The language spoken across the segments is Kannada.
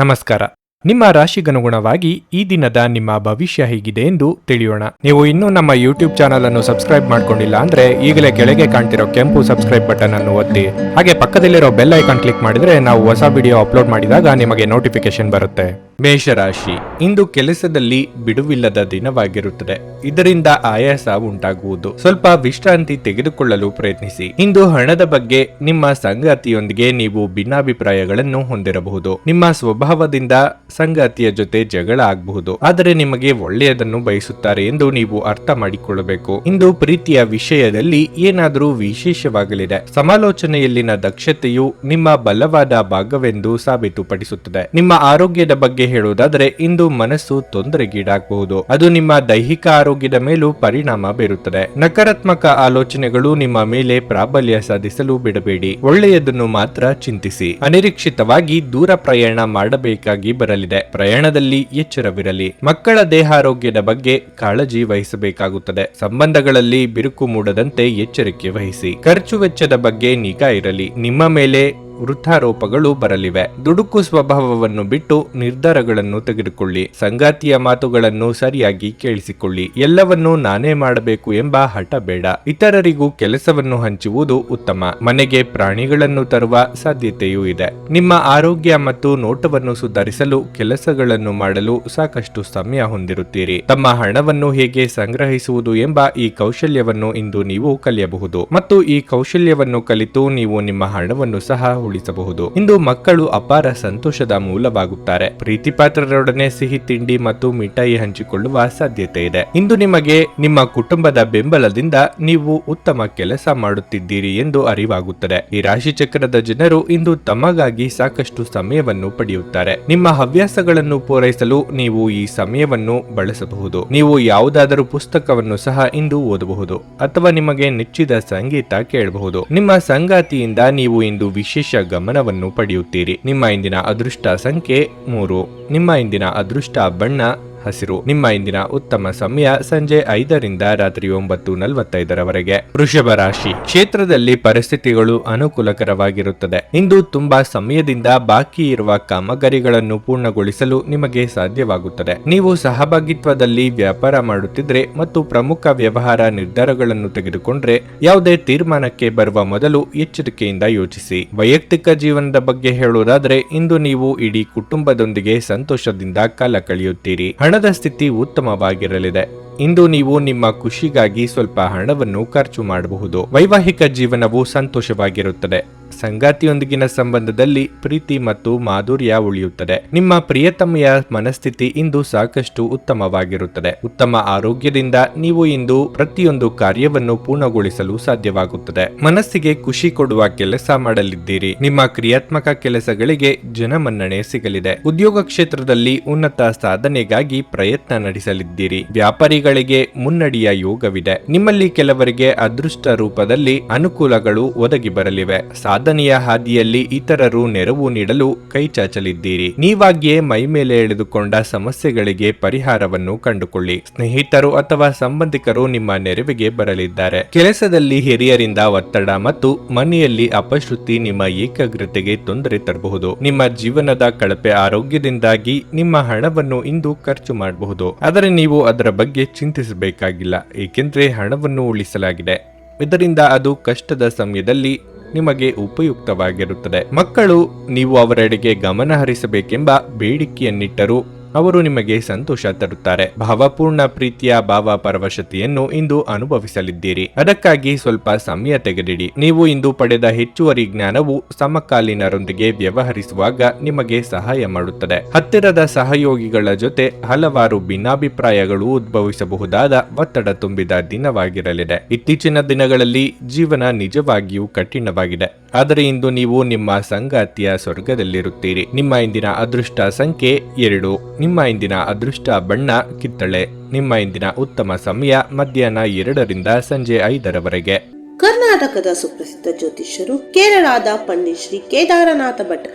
ನಮಸ್ಕಾರ. ನಿಮ್ಮ ರಾಶಿಗನುಗುಣವಾಗಿ ಈ ದಿನದ ನಿಮ್ಮ ಭವಿಷ್ಯ ಹೇಗಿದೆ ಎಂದು ತಿಳಿಯೋಣ. ನೀವು ಇನ್ನೂ ನಮ್ಮ ಯೂಟ್ಯೂಬ್ ಚಾನಲ್ ಅನ್ನು ಸಬ್ಸ್ಕ್ರೈಬ್ ಮಾಡ್ಕೊಂಡಿಲ್ಲ ಅಂದ್ರೆ ಈಗಲೇ ಕೆಳಗೆ ಕಾಣ್ತಿರೋ ಕೆಂಪು ಸಬ್ಸ್ಕ್ರೈಬ್ ಬಟನ್ ಅನ್ನು ಒತ್ತಿ, ಹಾಗೆ ಪಕ್ಕದಲ್ಲಿರೋ ಬೆಲ್ ಐಕಾನ್ ಕ್ಲಿಕ್ ಮಾಡಿದ್ರೆ ನಾವು ಹೊಸ ವಿಡಿಯೋ ಅಪ್ಲೋಡ್ ಮಾಡಿದಾಗ ನಿಮಗೆ ನೋಟಿಫಿಕೇಶನ್ ಬರುತ್ತೆ. ಮೇಷರಾಶಿ, ಇಂದು ಕೆಲಸದಲ್ಲಿ ಬಿಡುವಿಲ್ಲದ ದಿನವಾಗಿರುತ್ತದೆ. ಇದರಿಂದ ಆಯಾಸ ಉಂಟಾಗುವುದು. ಸ್ವಲ್ಪ ವಿಶ್ರಾಂತಿ ತೆಗೆದುಕೊಳ್ಳಲು ಪ್ರಯತ್ನಿಸಿ. ಇಂದು ಹಣದ ಬಗ್ಗೆ ನಿಮ್ಮ ಸಂಗಾತಿಯೊಂದಿಗೆ ನೀವು ಭಿನ್ನಾಭಿಪ್ರಾಯಗಳನ್ನು ಹೊಂದಿರಬಹುದು. ನಿಮ್ಮ ಸ್ವಭಾವದಿಂದ ಸಂಗಾತಿಯ ಜೊತೆ ಜಗಳ ಆಗಬಹುದು, ಆದರೆ ನಿಮಗೆ ಒಳ್ಳೆಯದನ್ನು ಬಯಸುತ್ತಾರೆ ಎಂದು ನೀವು ಅರ್ಥ ಮಾಡಿಕೊಳ್ಳಬೇಕು. ಇಂದು ಪ್ರೀತಿಯ ವಿಷಯದಲ್ಲಿ ಏನಾದರೂ ವಿಶೇಷವಾಗಲಿದೆ. ಸಮಾಲೋಚನೆಯಲ್ಲಿನ ದಕ್ಷತೆಯು ನಿಮ್ಮ ಬಲವಾದ ಭಾಗವೆಂದು ಸಾಬೀತುಪಡಿಸುತ್ತದೆ. ನಿಮ್ಮ ಆರೋಗ್ಯದ ಬಗ್ಗೆ ಹೇಳುವುದಾದರೆ ಇಂದು ಮನಸ್ಸು ತೊಂದರೆಗೀಡಾಗಬಹುದು. ಅದು ನಿಮ್ಮ ದೈಹಿಕ ಆರೋಗ್ಯದ ಮೇಲೂ ಪರಿಣಾಮ ಬೀರುತ್ತದೆ. ನಕಾರಾತ್ಮಕ ಆಲೋಚನೆಗಳು ನಿಮ್ಮ ಮೇಲೆ ಪ್ರಾಬಲ್ಯ ಸಾಧಿಸಲು ಬಿಡಬೇಡಿ. ಒಳ್ಳೆಯದನ್ನು ಮಾತ್ರ ಚಿಂತಿಸಿ. ಅನಿರೀಕ್ಷಿತವಾಗಿ ದೂರ ಪ್ರಯಾಣ ಮಾಡಬೇಕಾಗಿ ಬರಲಿದೆ. ಪ್ರಯಾಣದಲ್ಲಿ ಎಚ್ಚರವಿರಲಿ. ಮಕ್ಕಳ ದೇಹಾರೋಗ್ಯದ ಬಗ್ಗೆ ಕಾಳಜಿ ವಹಿಸಬೇಕಾಗುತ್ತದೆ. ಸಂಬಂಧಗಳಲ್ಲಿ ಬಿರುಕು ಮೂಡದಂತೆ ಎಚ್ಚರಿಕೆ ವಹಿಸಿ. ಖರ್ಚು ವೆಚ್ಚದ ಬಗ್ಗೆ ನಿಗಾ ಇರಲಿ. ನಿಮ್ಮ ಮೇಲೆ ವೃದ್ಧಾರೋಪಗಳು ಬರಲಿವೆ. ದುಡುಕು ಸ್ವಭಾವವನ್ನು ಬಿಟ್ಟು ನಿರ್ಧಾರಗಳನ್ನು ತೆಗೆದುಕೊಳ್ಳಿ. ಸಂಗಾತಿಯ ಮಾತುಗಳನ್ನು ಸರಿಯಾಗಿ ಕೇಳಿಸಿಕೊಳ್ಳಿ. ಎಲ್ಲವನ್ನೂ ನಾನೇ ಮಾಡಬೇಕು ಎಂಬ ಹಠ ಬೇಡ. ಇತರರಿಗೂ ಕೆಲಸವನ್ನು ಹಂಚುವುದು ಉತ್ತಮ. ಮನೆಗೆ ಪ್ರಾಣಿಗಳನ್ನು ತರುವ ಸಾಧ್ಯತೆಯೂ ಇದೆ. ನಿಮ್ಮ ಆರೋಗ್ಯ ಮತ್ತು ನೋಟವನ್ನು ಸುಧಾರಿಸಲು ಕೆಲಸಗಳನ್ನು ಮಾಡಲು ಸಾಕಷ್ಟು ಸಮಯ ಹೊಂದಿರುತ್ತೀರಿ. ತಮ್ಮ ಹಣವನ್ನು ಹೇಗೆ ಸಂಗ್ರಹಿಸುವುದು ಎಂಬ ಈ ಕೌಶಲ್ಯವನ್ನು ಇಂದು ನೀವು ಕಲಿಯಬಹುದು ಮತ್ತು ಈ ಕೌಶಲ್ಯವನ್ನು ಕಲಿತು ನೀವು ನಿಮ್ಮ ಹಣವನ್ನು ಸಹ ಉಳಿಸಬಹುದು. ಇಂದು ಮಕ್ಕಳು ಅಪಾರ ಸಂತೋಷದ ಮೂಲವಾಗುತ್ತಾರೆ. ಪ್ರೀತಿ ಪಾತ್ರರೊಡನೆ ಸಿಹಿ ತಿಂಡಿ ಮತ್ತು ಮಿಠಾಯಿ ಹಂಚಿಕೊಳ್ಳುವ ಸಾಧ್ಯತೆ ಇದೆ. ಇಂದು ನಿಮಗೆ ನಿಮ್ಮ ಕುಟುಂಬದ ಬೆಂಬಲದಿಂದ ನೀವು ಉತ್ತಮ ಕೆಲಸ ಮಾಡುತ್ತಿದ್ದೀರಿ ಎಂದು ಅರಿವಾಗುತ್ತದೆ. ಈ ರಾಶಿ ಚಕ್ರದ ಜನರು ಇಂದು ತಮಗಾಗಿ ಸಾಕಷ್ಟು ಸಮಯವನ್ನು ಪಡೆಯುತ್ತಾರೆ. ನಿಮ್ಮ ಹವ್ಯಾಸಗಳನ್ನು ಪೂರೈಸಲು ನೀವು ಈ ಸಮಯವನ್ನು ಬಳಸಬಹುದು. ನೀವು ಯಾವುದಾದರೂ ಪುಸ್ತಕವನ್ನು ಸಹ ಇಂದು ಓದಬಹುದು ಅಥವಾ ನಿಮಗೆ ನೆಚ್ಚಿದ ಸಂಗೀತ ಕೇಳಬಹುದು. ನಿಮ್ಮ ಸಂಗಾತಿಯಿಂದ ನೀವು ಇಂದು ವಿಶೇಷ ಗಮನವನ್ನು ಪಡೆಯುತ್ತೀರಿ. ನಿಮ್ಮ ಇಂದಿನ ಅದೃಷ್ಟ ಸಂಖ್ಯೆ 3. ನಿಮ್ಮ ಇಂದಿನ ಅದೃಷ್ಟ ಬಣ್ಣ ಹಸಿರು. ನಿಮ್ಮ ಇಂದಿನ ಉತ್ತಮ ಸಮಯ ಸಂಜೆ 5ರಿಂದ ರಾತ್ರಿ 9:45ರವರೆಗೆ. ವೃಷಭ ರಾಶಿ, ಕ್ಷೇತ್ರದಲ್ಲಿ ಪರಿಸ್ಥಿತಿಗಳು ಅನುಕೂಲಕರವಾಗಿರುತ್ತದೆ. ಇಂದು ತುಂಬಾ ಸಮಯದಿಂದ ಬಾಕಿ ಇರುವ ಕಾಮಗಾರಿಗಳನ್ನು ಪೂರ್ಣಗೊಳಿಸಲು ನಿಮಗೆ ಸಾಧ್ಯವಾಗುತ್ತದೆ. ನೀವು ಸಹಭಾಗಿತ್ವದಲ್ಲಿ ವ್ಯಾಪಾರ ಮಾಡುತ್ತಿದ್ರೆ ಮತ್ತು ಪ್ರಮುಖ ವ್ಯವಹಾರ ನಿರ್ಧಾರಗಳನ್ನು ತೆಗೆದುಕೊಂಡ್ರೆ ಯಾವುದೇ ತೀರ್ಮಾನಕ್ಕೆ ಬರುವ ಮೊದಲು ಎಚ್ಚರಿಕೆಯಿಂದ ಯೋಚಿಸಿ. ವೈಯಕ್ತಿಕ ಜೀವನದ ಬಗ್ಗೆ ಹೇಳುವುದಾದರೆ ಇಂದು ನೀವು ಇಡೀ ಕುಟುಂಬದೊಂದಿಗೆ ಸಂತೋಷದಿಂದ ಕಾಲ ಕಳೆಯುತ್ತೀರಿ. ಹಣದ ಸ್ಥಿತಿ ಉತ್ತಮವಾಗಿರಲಿದೆ. ಇಂದು ನೀವು ನಿಮ್ಮ ಖುಷಿಗಾಗಿ ಸ್ವಲ್ಪ ಹಣವನ್ನು ಖರ್ಚು ಮಾಡಬಹುದು. ವೈವಾಹಿಕ ಜೀವನವು ಸಂತೋಷವಾಗಿರುತ್ತದೆ. ಸಂಗಾತಿಯೊಂದಿಗಿನ ಸಂಬಂಧದಲ್ಲಿ ಪ್ರೀತಿ ಮತ್ತು ಮಾಧುರ್ಯ ಉಳಿಯುತ್ತದೆ. ನಿಮ್ಮ ಪ್ರಿಯತಮೆಯ ಮನಸ್ಥಿತಿ ಇಂದು ಸಾಕಷ್ಟು ಉತ್ತಮವಾಗಿರುತ್ತದೆ. ಉತ್ತಮ ಆರೋಗ್ಯದಿಂದ ನೀವು ಇಂದು ಪ್ರತಿಯೊಂದು ಕಾರ್ಯವನ್ನು ಪೂರ್ಣಗೊಳಿಸಲು ಸಾಧ್ಯವಾಗುತ್ತದೆ. ಮನಸ್ಸಿಗೆ ಖುಷಿ ಕೊಡುವ ಕೆಲಸ ಮಾಡಲಿದ್ದೀರಿ. ನಿಮ್ಮ ಕ್ರಿಯಾತ್ಮಕ ಕೆಲಸಗಳಿಗೆ ಜನಮನ್ನಣೆ ಸಿಗಲಿದೆ. ಉದ್ಯೋಗ ಕ್ಷೇತ್ರದಲ್ಲಿ ಉನ್ನತ ಸಾಧನೆಗಾಗಿ ಪ್ರಯತ್ನ ನಡೆಸಲಿದ್ದೀರಿ. ವ್ಯಾಪಾರಿಗಳಿಗೆ ಮುನ್ನಡೆಯ ಯೋಗವಿದೆ. ನಿಮ್ಮಲ್ಲಿ ಕೆಲವರಿಗೆ ಅದೃಷ್ಟ ರೂಪದಲ್ಲಿ ಅನುಕೂಲಗಳು ಒದಗಿ ಬರಲಿವೆ. ಸಾಧನೆಯ ಹಾದಿಯಲ್ಲಿ ಇತರರು ನೆರವು ನೀಡಲು ಕೈ ಚಾಚಲಿದ್ದೀರಿ. ನೀವಾಗಿಯೇ ಮೈಮೇಲೆ ಎಳೆದುಕೊಂಡ ಸಮಸ್ಯೆಗಳಿಗೆ ಪರಿಹಾರವನ್ನು ಕಂಡುಕೊಳ್ಳಿ. ಸ್ನೇಹಿತರು ಅಥವಾ ಸಂಬಂಧಿಕರು ನಿಮ್ಮ ನೆರವಿಗೆ ಬರಲಿದ್ದಾರೆ. ಕೆಲಸದಲ್ಲಿ ಹಿರಿಯರಿಂದ ಒತ್ತಡ ಮತ್ತು ಮನೆಯಲ್ಲಿ ಅಪಶ್ರುತಿ ನಿಮ್ಮ ಏಕಾಗ್ರತೆಗೆ ತೊಂದರೆ ತರಬಹುದು. ನಿಮ್ಮ ಜೀವನದ ಕಳಪೆ ಆರೋಗ್ಯದಿಂದಾಗಿ ನಿಮ್ಮ ಹಣವನ್ನು ಇಂದು ಖರ್ಚು ಮಾಡಬಹುದು. ಆದರೆ ನೀವು ಅದರ ಬಗ್ಗೆ ಚಿಂತಿಸಬೇಕಾಗಿಲ್ಲ, ಏಕೆಂದರೆ ಹಣವನ್ನು ಉಳಿಸಲಾಗಿದೆ. ಇದರಿಂದ ಅದು ಕಷ್ಟದ ಸಮಯದಲ್ಲಿ ನಿಮಗೆ ಉಪಯುಕ್ತವಾಗಿರುತ್ತದೆ. ಮಕ್ಕಳು ನೀವು ಅವರೆಡೆಗೆ ಗಮನ ಹರಿಸಬೇಕೆಂಬ ಬೇಡಿಕೆಯನ್ನಿಟ್ಟರೂ ಅವರು ನಿಮಗೆ ಸಂತೋಷ ತರುತ್ತಾರೆ. ಭಾವಪೂರ್ಣ ಪ್ರೀತಿಯ ಭಾವ ಪರವಶತೆಯನ್ನು ಇಂದು ಅನುಭವಿಸಲಿದ್ದೀರಿ. ಅದಕ್ಕಾಗಿ ಸ್ವಲ್ಪ ಸಮಯ ತೆಗೆದಿಡಿ. ನೀವು ಇಂದು ಪಡೆದ ಹೆಚ್ಚುವರಿ ಜ್ಞಾನವು ಸಮಕಾಲೀನರೊಂದಿಗೆ ವ್ಯವಹರಿಸುವಾಗ ನಿಮಗೆ ಸಹಾಯ ಮಾಡುತ್ತದೆ. ಹತ್ತಿರದ ಸಹಯೋಗಿಗಳ ಜೊತೆ ಹಲವಾರು ಭಿನ್ನಾಭಿಪ್ರಾಯಗಳು ಉದ್ಭವಿಸಬಹುದಾದ ಒತ್ತಡ ತುಂಬಿದ ದಿನವಾಗಿರಲಿದೆ. ಇತ್ತೀಚಿನ ದಿನಗಳಲ್ಲಿ ಜೀವನ ನಿಜವಾಗಿಯೂ ಕಠಿಣವಾಗಿದೆ, ಆದರೆ ಇಂದು ನೀವು ನಿಮ್ಮ ಸಂಗಾತಿಯ ಸ್ವರ್ಗದಲ್ಲಿರುತ್ತೀರಿ. ನಿಮ್ಮ ಇಂದಿನ ಅದೃಷ್ಟ ಸಂಖ್ಯೆ 2. ನಿಮ್ಮ ಇಂದಿನ ಅದೃಷ್ಟ ಬಣ್ಣ ಕಿತ್ತಳೆ. ನಿಮ್ಮ ಇಂದಿನ ಉತ್ತಮ ಸಮಯ ಮಧ್ಯಾಹ್ನ 2ರಿಂದ ಸಂಜೆ 5ರವರೆಗೆ. ಕರ್ನಾಟಕದ ಸುಪ್ರಸಿದ್ಧ ಜ್ಯೋತಿಷ್ಯರು ಕೇರಳದ ಪಂಡಿತ್ ಶ್ರೀ ಕೇದಾರನಾಥ ಭಟ್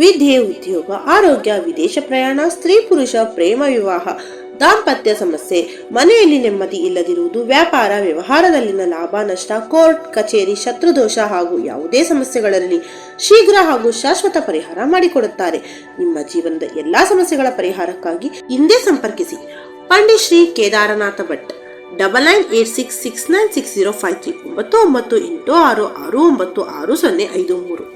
ವಿದ್ಯೆ, ಉದ್ಯೋಗ, ಆರೋಗ್ಯ, ವಿದೇಶ ಪ್ರಯಾಣ, ಸ್ತ್ರೀ ಪುರುಷ ಪ್ರೇಮ ವಿವಾಹ, ದಾಂಪತ್ಯ ಸಮಸ್ಯೆ, ಮನೆಯಲ್ಲಿ ನೆಮ್ಮದಿ ಇಲ್ಲದಿರುವುದು, ವ್ಯಾಪಾರ ವ್ಯವಹಾರದಲ್ಲಿನ ಲಾಭ ನಷ್ಟ, ಕೋರ್ಟ್ ಕಚೇರಿ, ಶತ್ರುದೋಷ ಹಾಗೂ ಯಾವುದೇ ಸಮಸ್ಯೆಗಳಲ್ಲಿ ಶೀಘ್ರ ಹಾಗೂ ಶಾಶ್ವತ ಪರಿಹಾರ ಮಾಡಿಕೊಡುತ್ತಾರೆ. ನಿಮ್ಮ ಜೀವನದ ಎಲ್ಲಾ ಸಮಸ್ಯೆಗಳ ಪರಿಹಾರಕ್ಕಾಗಿ ಹಿಂದೆ ಸಂಪರ್ಕಿಸಿ ಪಂಡಿತ್ ಶ್ರೀ ಕೇದಾರನಾಥ ಭಟ್ 9986696053 9986669053.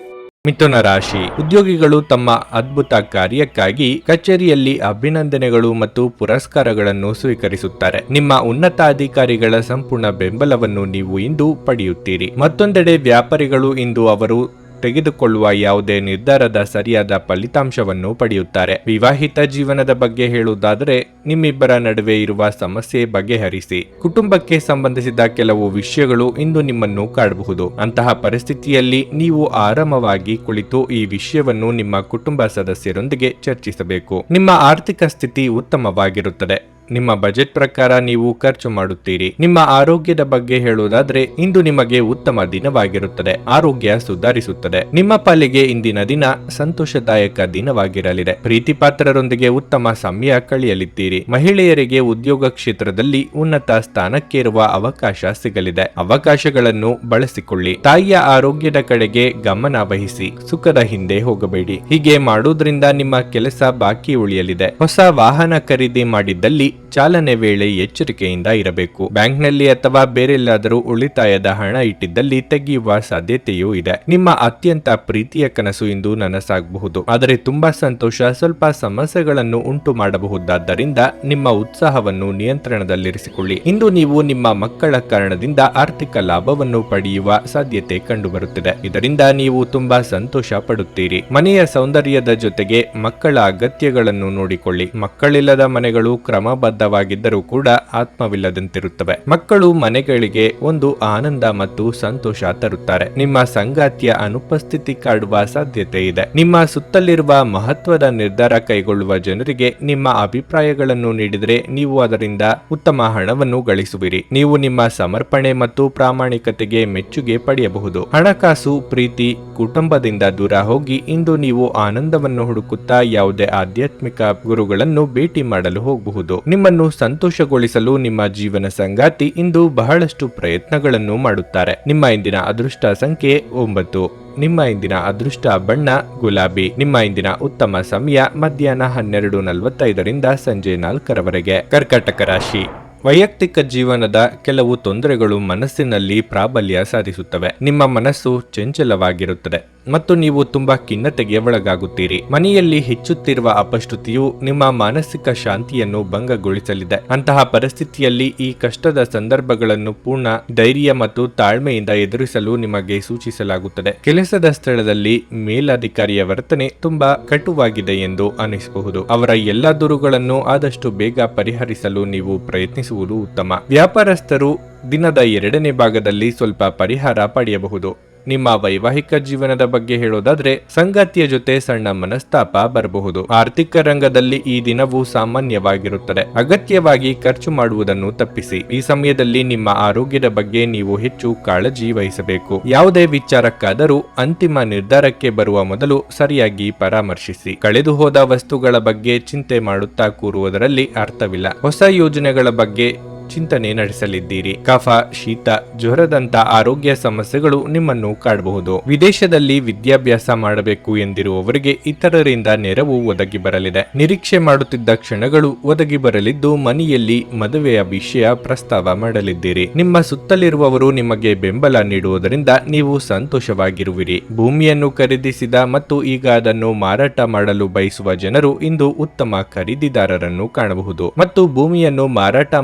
ಮಿಥುನ ರಾಶಿ. ಉದ್ಯೋಗಿಗಳು ತಮ್ಮ ಅದ್ಭುತ ಕಾರ್ಯಕ್ಕಾಗಿ ಕಚೇರಿಯಲ್ಲಿ ಅಭಿನಂದನೆಗಳು ಮತ್ತು ಪುರಸ್ಕಾರಗಳನ್ನು ಸ್ವೀಕರಿಸುತ್ತಾರೆ. ನಿಮ್ಮ ಉನ್ನತಾಧಿಕಾರಿಗಳ ಸಂಪೂರ್ಣ ಬೆಂಬಲವನ್ನು ನೀವು ಇಂದು ಪಡೆಯುತ್ತೀರಿ. ಮತ್ತೊಂದೆಡೆ ವ್ಯಾಪಾರಿಗಳು ಇಂದು ಅವರು ತೆಗೆದುಕೊಳ್ಳುವ ಯಾವುದೇ ನಿರ್ಧಾರದ ಸರಿಯಾದ ಫಲಿತಾಂಶವನ್ನು ಪಡೆಯುತ್ತಾರೆ. ವಿವಾಹಿತ ಜೀವನದ ಬಗ್ಗೆ ಹೇಳುವುದಾದರೆ ನಿಮ್ಮಿಬ್ಬರ ನಡುವೆ ಇರುವ ಸಮಸ್ಯೆ ಬಗೆಹರಿಸಿ. ಕುಟುಂಬಕ್ಕೆ ಸಂಬಂಧಿಸಿದ ಕೆಲವು ವಿಷಯಗಳು ಇಂದು ನಿಮ್ಮನ್ನು ಕಾಡಬಹುದು. ಅಂತಹ ಪರಿಸ್ಥಿತಿಯಲ್ಲಿ ನೀವು ಆರಾಮವಾಗಿ ಕುಳಿತು ಈ ವಿಷಯವನ್ನು ನಿಮ್ಮ ಕುಟುಂಬ ಸದಸ್ಯರೊಂದಿಗೆ ಚರ್ಚಿಸಬೇಕು. ನಿಮ್ಮ ಆರ್ಥಿಕ ಸ್ಥಿತಿ ಉತ್ತಮವಾಗಿರುತ್ತದೆ. ನಿಮ್ಮ ಬಜೆಟ್ ಪ್ರಕಾರ ನೀವು ಖರ್ಚು ಮಾಡುತ್ತೀರಿ. ನಿಮ್ಮ ಆರೋಗ್ಯದ ಬಗ್ಗೆ ಹೇಳುವುದಾದ್ರೆ ಇಂದು ನಿಮಗೆ ಉತ್ತಮ ದಿನವಾಗಿರುತ್ತದೆ. ಆರೋಗ್ಯ ಸುಧಾರಿಸುತ್ತದೆ. ನಿಮ್ಮ ಪಾಲಿಗೆ ಇಂದಿನ ದಿನ ಸಂತೋಷದಾಯಕ ದಿನವಾಗಿರಲಿದೆ. ಪ್ರೀತಿ ಪಾತ್ರರೊಂದಿಗೆ ಉತ್ತಮ ಸಮಯ ಕಳೆಯಲಿದ್ದೀರಿ. ಮಹಿಳೆಯರಿಗೆ ಉದ್ಯೋಗ ಕ್ಷೇತ್ರದಲ್ಲಿ ಉನ್ನತ ಸ್ಥಾನಕ್ಕೇರುವ ಅವಕಾಶ ಸಿಗಲಿದೆ. ಅವಕಾಶಗಳನ್ನು ಬಳಸಿಕೊಳ್ಳಿ. ತಾಯಿಯ ಆರೋಗ್ಯದ ಕಡೆಗೆ ಗಮನ ವಹಿಸಿ. ಸುಖದ ಹಿಂದೆ ಹೋಗಬೇಡಿ. ಹೀಗೆ ಮಾಡುವುದರಿಂದ ನಿಮ್ಮ ಕೆಲಸ ಬಾಕಿ ಉಳಿಯಲಿದೆ. ಹೊಸ ವಾಹನ ಖರೀದಿ ಮಾಡಿದ್ದಲ್ಲಿ ಚಾಲನೆ ವೇಳೆ ಎಚ್ಚರಿಕೆಯಿಂದ ಇರಬೇಕು. ಬ್ಯಾಂಕ್ನಲ್ಲಿ ಅಥವಾ ಬೇರೆಲ್ಲಾದರೂ ಉಳಿತಾಯದ ಹಣ ಇಟ್ಟಿದ್ದಲ್ಲಿ ತೆಗೆಯುವ ಸಾಧ್ಯತೆಯೂ ಇದೆ. ನಿಮ್ಮ ಅತ್ಯಂತ ಪ್ರೀತಿಯ ಕನಸು ಇಂದು ನನಸಾಗಬಹುದು. ಆದರೆ ತುಂಬಾ ಸಂತೋಷ ಸ್ವಲ್ಪ ಸಮಸ್ಯೆಗಳನ್ನು ಉಂಟು ಮಾಡಬಹುದಾದ್ದರಿಂದ ನಿಮ್ಮ ಉತ್ಸಾಹವನ್ನು ನಿಯಂತ್ರಣದಲ್ಲಿರಿಸಿಕೊಳ್ಳಿ. ಇಂದು ನೀವು ನಿಮ್ಮ ಮಕ್ಕಳ ಕಾರಣದಿಂದ ಆರ್ಥಿಕ ಲಾಭವನ್ನು ಪಡೆಯುವ ಸಾಧ್ಯತೆ ಕಂಡುಬರುತ್ತದೆ. ಇದರಿಂದ ನೀವು ತುಂಬಾ ಸಂತೋಷ ಪಡುತ್ತೀರಿ. ಮನೆಯ ಸೌಂದರ್ಯದ ಜೊತೆಗೆ ಮಕ್ಕಳ ಅಗತ್ಯಗಳನ್ನು ನೋಡಿಕೊಳ್ಳಿ. ಮಕ್ಕಳಿಲ್ಲದ ಮನೆಗಳು ಕ್ರಮಬದ್ಧವಾಗಿದ್ದರೂ ಕೂಡ ಆತ್ಮವಿಲ್ಲದಂತಿರುತ್ತವೆ. ಮಕ್ಕಳು ಮನೆಗಳಿಗೆ ಒಂದು ಆನಂದ ಮತ್ತು ಸಂತೋಷ ತರುತ್ತಾರೆ. ನಿಮ್ಮ ಸಂಗಾತಿಯ ಅನುಪಸ್ಥಿತಿ ಕಾಡುವ ಸಾಧ್ಯತೆ ಇದೆ. ನಿಮ್ಮ ಸುತ್ತಲಿರುವ ಮಹತ್ವದ ನಿರ್ಧಾರ ಕೈಗೊಳ್ಳುವ ಜನರಿಗೆ ನಿಮ್ಮ ಅಭಿಪ್ರಾಯಗಳನ್ನು ನೀಡಿದರೆ ನೀವು ಅದರಿಂದ ಉತ್ತಮ ಹಣವನ್ನು ಗಳಿಸುವಿರಿ. ನೀವು ನಿಮ್ಮ ಸಮರ್ಪಣೆ ಮತ್ತು ಪ್ರಾಮಾಣಿಕತೆಗೆ ಮೆಚ್ಚುಗೆ ಪಡೆಯಬಹುದು. ಹಣಕಾಸು, ಪ್ರೀತಿ, ಕುಟುಂಬದಿಂದ ದೂರ ಹೋಗಿ ಇಂದು ನೀವು ಆನಂದವನ್ನು ಹುಡುಕುತ್ತಾ ಯಾವುದೇ ಆಧ್ಯಾತ್ಮಿಕ ಗುರುಗಳನ್ನು ಭೇಟಿ ಮಾಡಲು ಹೋಗಬಹುದು. ನಿಮ್ಮನ್ನು ಸಂತೋಷಗೊಳಿಸಲು ನಿಮ್ಮ ಜೀವನ ಸಂಗಾತಿ ಇಂದು ಬಹಳಷ್ಟು ಪ್ರಯತ್ನಗಳನ್ನು ಮಾಡುತ್ತಾರೆ. ನಿಮ್ಮ ಇಂದಿನ ಅದೃಷ್ಟ ಸಂಖ್ಯೆ 9. ನಿಮ್ಮ ಇಂದಿನ ಅದೃಷ್ಟ ಬಣ್ಣ ಗುಲಾಬಿ. ನಿಮ್ಮ ಇಂದಿನ ಉತ್ತಮ ಸಮಯ ಮಧ್ಯಾಹ್ನ 12:45 ಸಂಜೆ 4 ಕರ್ಕಾಟಕ ರಾಶಿ. ವೈಯಕ್ತಿಕ ಜೀವನದ ಕೆಲವು ತೊಂದರೆಗಳು ಮನಸ್ಸಿನಲ್ಲಿ ಪ್ರಾಬಲ್ಯ ಸಾಧಿಸುತ್ತವೆ. ನಿಮ್ಮ ಮನಸ್ಸು ಚಂಚಲವಾಗಿರುತ್ತದೆ ಮತ್ತು ನೀವು ತುಂಬಾ ಖಿನ್ನತೆಗೆ ಒಳಗಾಗುತ್ತೀರಿ. ಮನೆಯಲ್ಲಿ ಹೆಚ್ಚುತ್ತಿರುವ ಅಪಶ್ರುತಿಯು ನಿಮ್ಮ ಮಾನಸಿಕ ಶಾಂತಿಯನ್ನು ಭಂಗಗೊಳಿಸಲಿದೆ. ಅಂತಹ ಪರಿಸ್ಥಿತಿಯಲ್ಲಿ ಈ ಕಷ್ಟದ ಸಂದರ್ಭಗಳನ್ನು ಪೂರ್ಣ ಧೈರ್ಯ ಮತ್ತು ತಾಳ್ಮೆಯಿಂದ ಎದುರಿಸಲು ನಿಮಗೆ ಸೂಚಿಸಲಾಗುತ್ತದೆ. ಕೆಲಸದ ಸ್ಥಳದಲ್ಲಿ ಮೇಲಧಿಕಾರಿಯ ವರ್ತನೆ ತುಂಬಾ ಕಟುವಾಗಿದೆ ಎಂದು ಅನಿಸಬಹುದು. ಅವರ ಎಲ್ಲ ದೂರುಗಳನ್ನು ಆದಷ್ಟು ಬೇಗ ಪರಿಹರಿಸಲು ನೀವು ಪ್ರಯತ್ನಿಸುವುದು ಉತ್ತಮ. ವ್ಯಾಪಾರಸ್ಥರು ದಿನದ 2ನೇ ಭಾಗದಲ್ಲಿ ಸ್ವಲ್ಪ ಪರಿಹಾರ ಪಡೆಯಬಹುದು. ನಿಮ್ಮ ವೈವಾಹಿಕ ಜೀವನದ ಬಗ್ಗೆ ಹೇಳೋದಾದ್ರೆ ಸಂಗಾತಿಯ ಜೊತೆ ಸಣ್ಣ ಮನಸ್ತಾಪ ಬರಬಹುದು. ಆರ್ಥಿಕ ರಂಗದಲ್ಲಿ ಈ ದಿನವು ಸಾಮಾನ್ಯವಾಗಿರುತ್ತದೆ. ಅಗತ್ಯವಾಗಿ ಖರ್ಚು ಮಾಡುವುದನ್ನು ತಪ್ಪಿಸಿ. ಈ ಸಮಯದಲ್ಲಿ ನಿಮ್ಮ ಆರೋಗ್ಯದ ಬಗ್ಗೆ ನೀವು ಹೆಚ್ಚು ಕಾಳಜಿ ವಹಿಸಬೇಕು. ಯಾವುದೇ ವಿಚಾರಕ್ಕಾದರೂ ಅಂತಿಮ ನಿರ್ಧಾರಕ್ಕೆ ಬರುವ ಮೊದಲು ಸರಿಯಾಗಿ ಪರಾಮರ್ಶಿಸಿ. ಕಳೆದು ಹೋದ ವಸ್ತುಗಳ ಬಗ್ಗೆ ಚಿಂತೆ ಮಾಡುತ್ತಾ ಕೂರುವುದರಲ್ಲಿ ಅರ್ಥವಿಲ್ಲ. ಹೊಸ ಯೋಜನೆಗಳ ಬಗ್ಗೆ ಚಿಂತನೆ ನಡೆಸಲಿದ್ದೀರಿ. ಕಫ, ಶೀತ, ಜ್ವರದಂತ ಆರೋಗ್ಯ ಸಮಸ್ಯೆಗಳು ನಿಮ್ಮನ್ನು ಕಾಡಬಹುದು. ವಿದೇಶದಲ್ಲಿ ವಿದ್ಯಾಭ್ಯಾಸ ಮಾಡಬೇಕು ಎಂದಿರುವವರಿಗೆ ಇತರರಿಂದ ನೆರವು ಒದಗಿ ಬರಲಿದೆ. ನಿರೀಕ್ಷೆ ಮಾಡುತ್ತಿದ್ದ ಕ್ಷಣಗಳು ಒದಗಿ ಬರಲಿದ್ದು ಮನೆಯಲ್ಲಿ ಮದುವೆಯ ವಿಷಯ ಪ್ರಸ್ತಾವ ಮಾಡಲಿದ್ದೀರಿ. ನಿಮ್ಮ ಸುತ್ತಲಿರುವವರು ನಿಮಗೆ ಬೆಂಬಲ ನೀಡುವುದರಿಂದ ನೀವು ಸಂತೋಷವಾಗಿರುವಿರಿ. ಭೂಮಿಯನ್ನು ಖರೀದಿಸಿದ ಮತ್ತು ಈಗ ಅದನ್ನು ಮಾರಾಟ ಮಾಡಲು ಬಯಸುವ ಜನರು ಇಂದು ಉತ್ತಮ ಖರೀದಿದಾರರನ್ನು ಕಾಣಬಹುದು ಮತ್ತು ಭೂಮಿಯನ್ನು ಮಾರಾಟ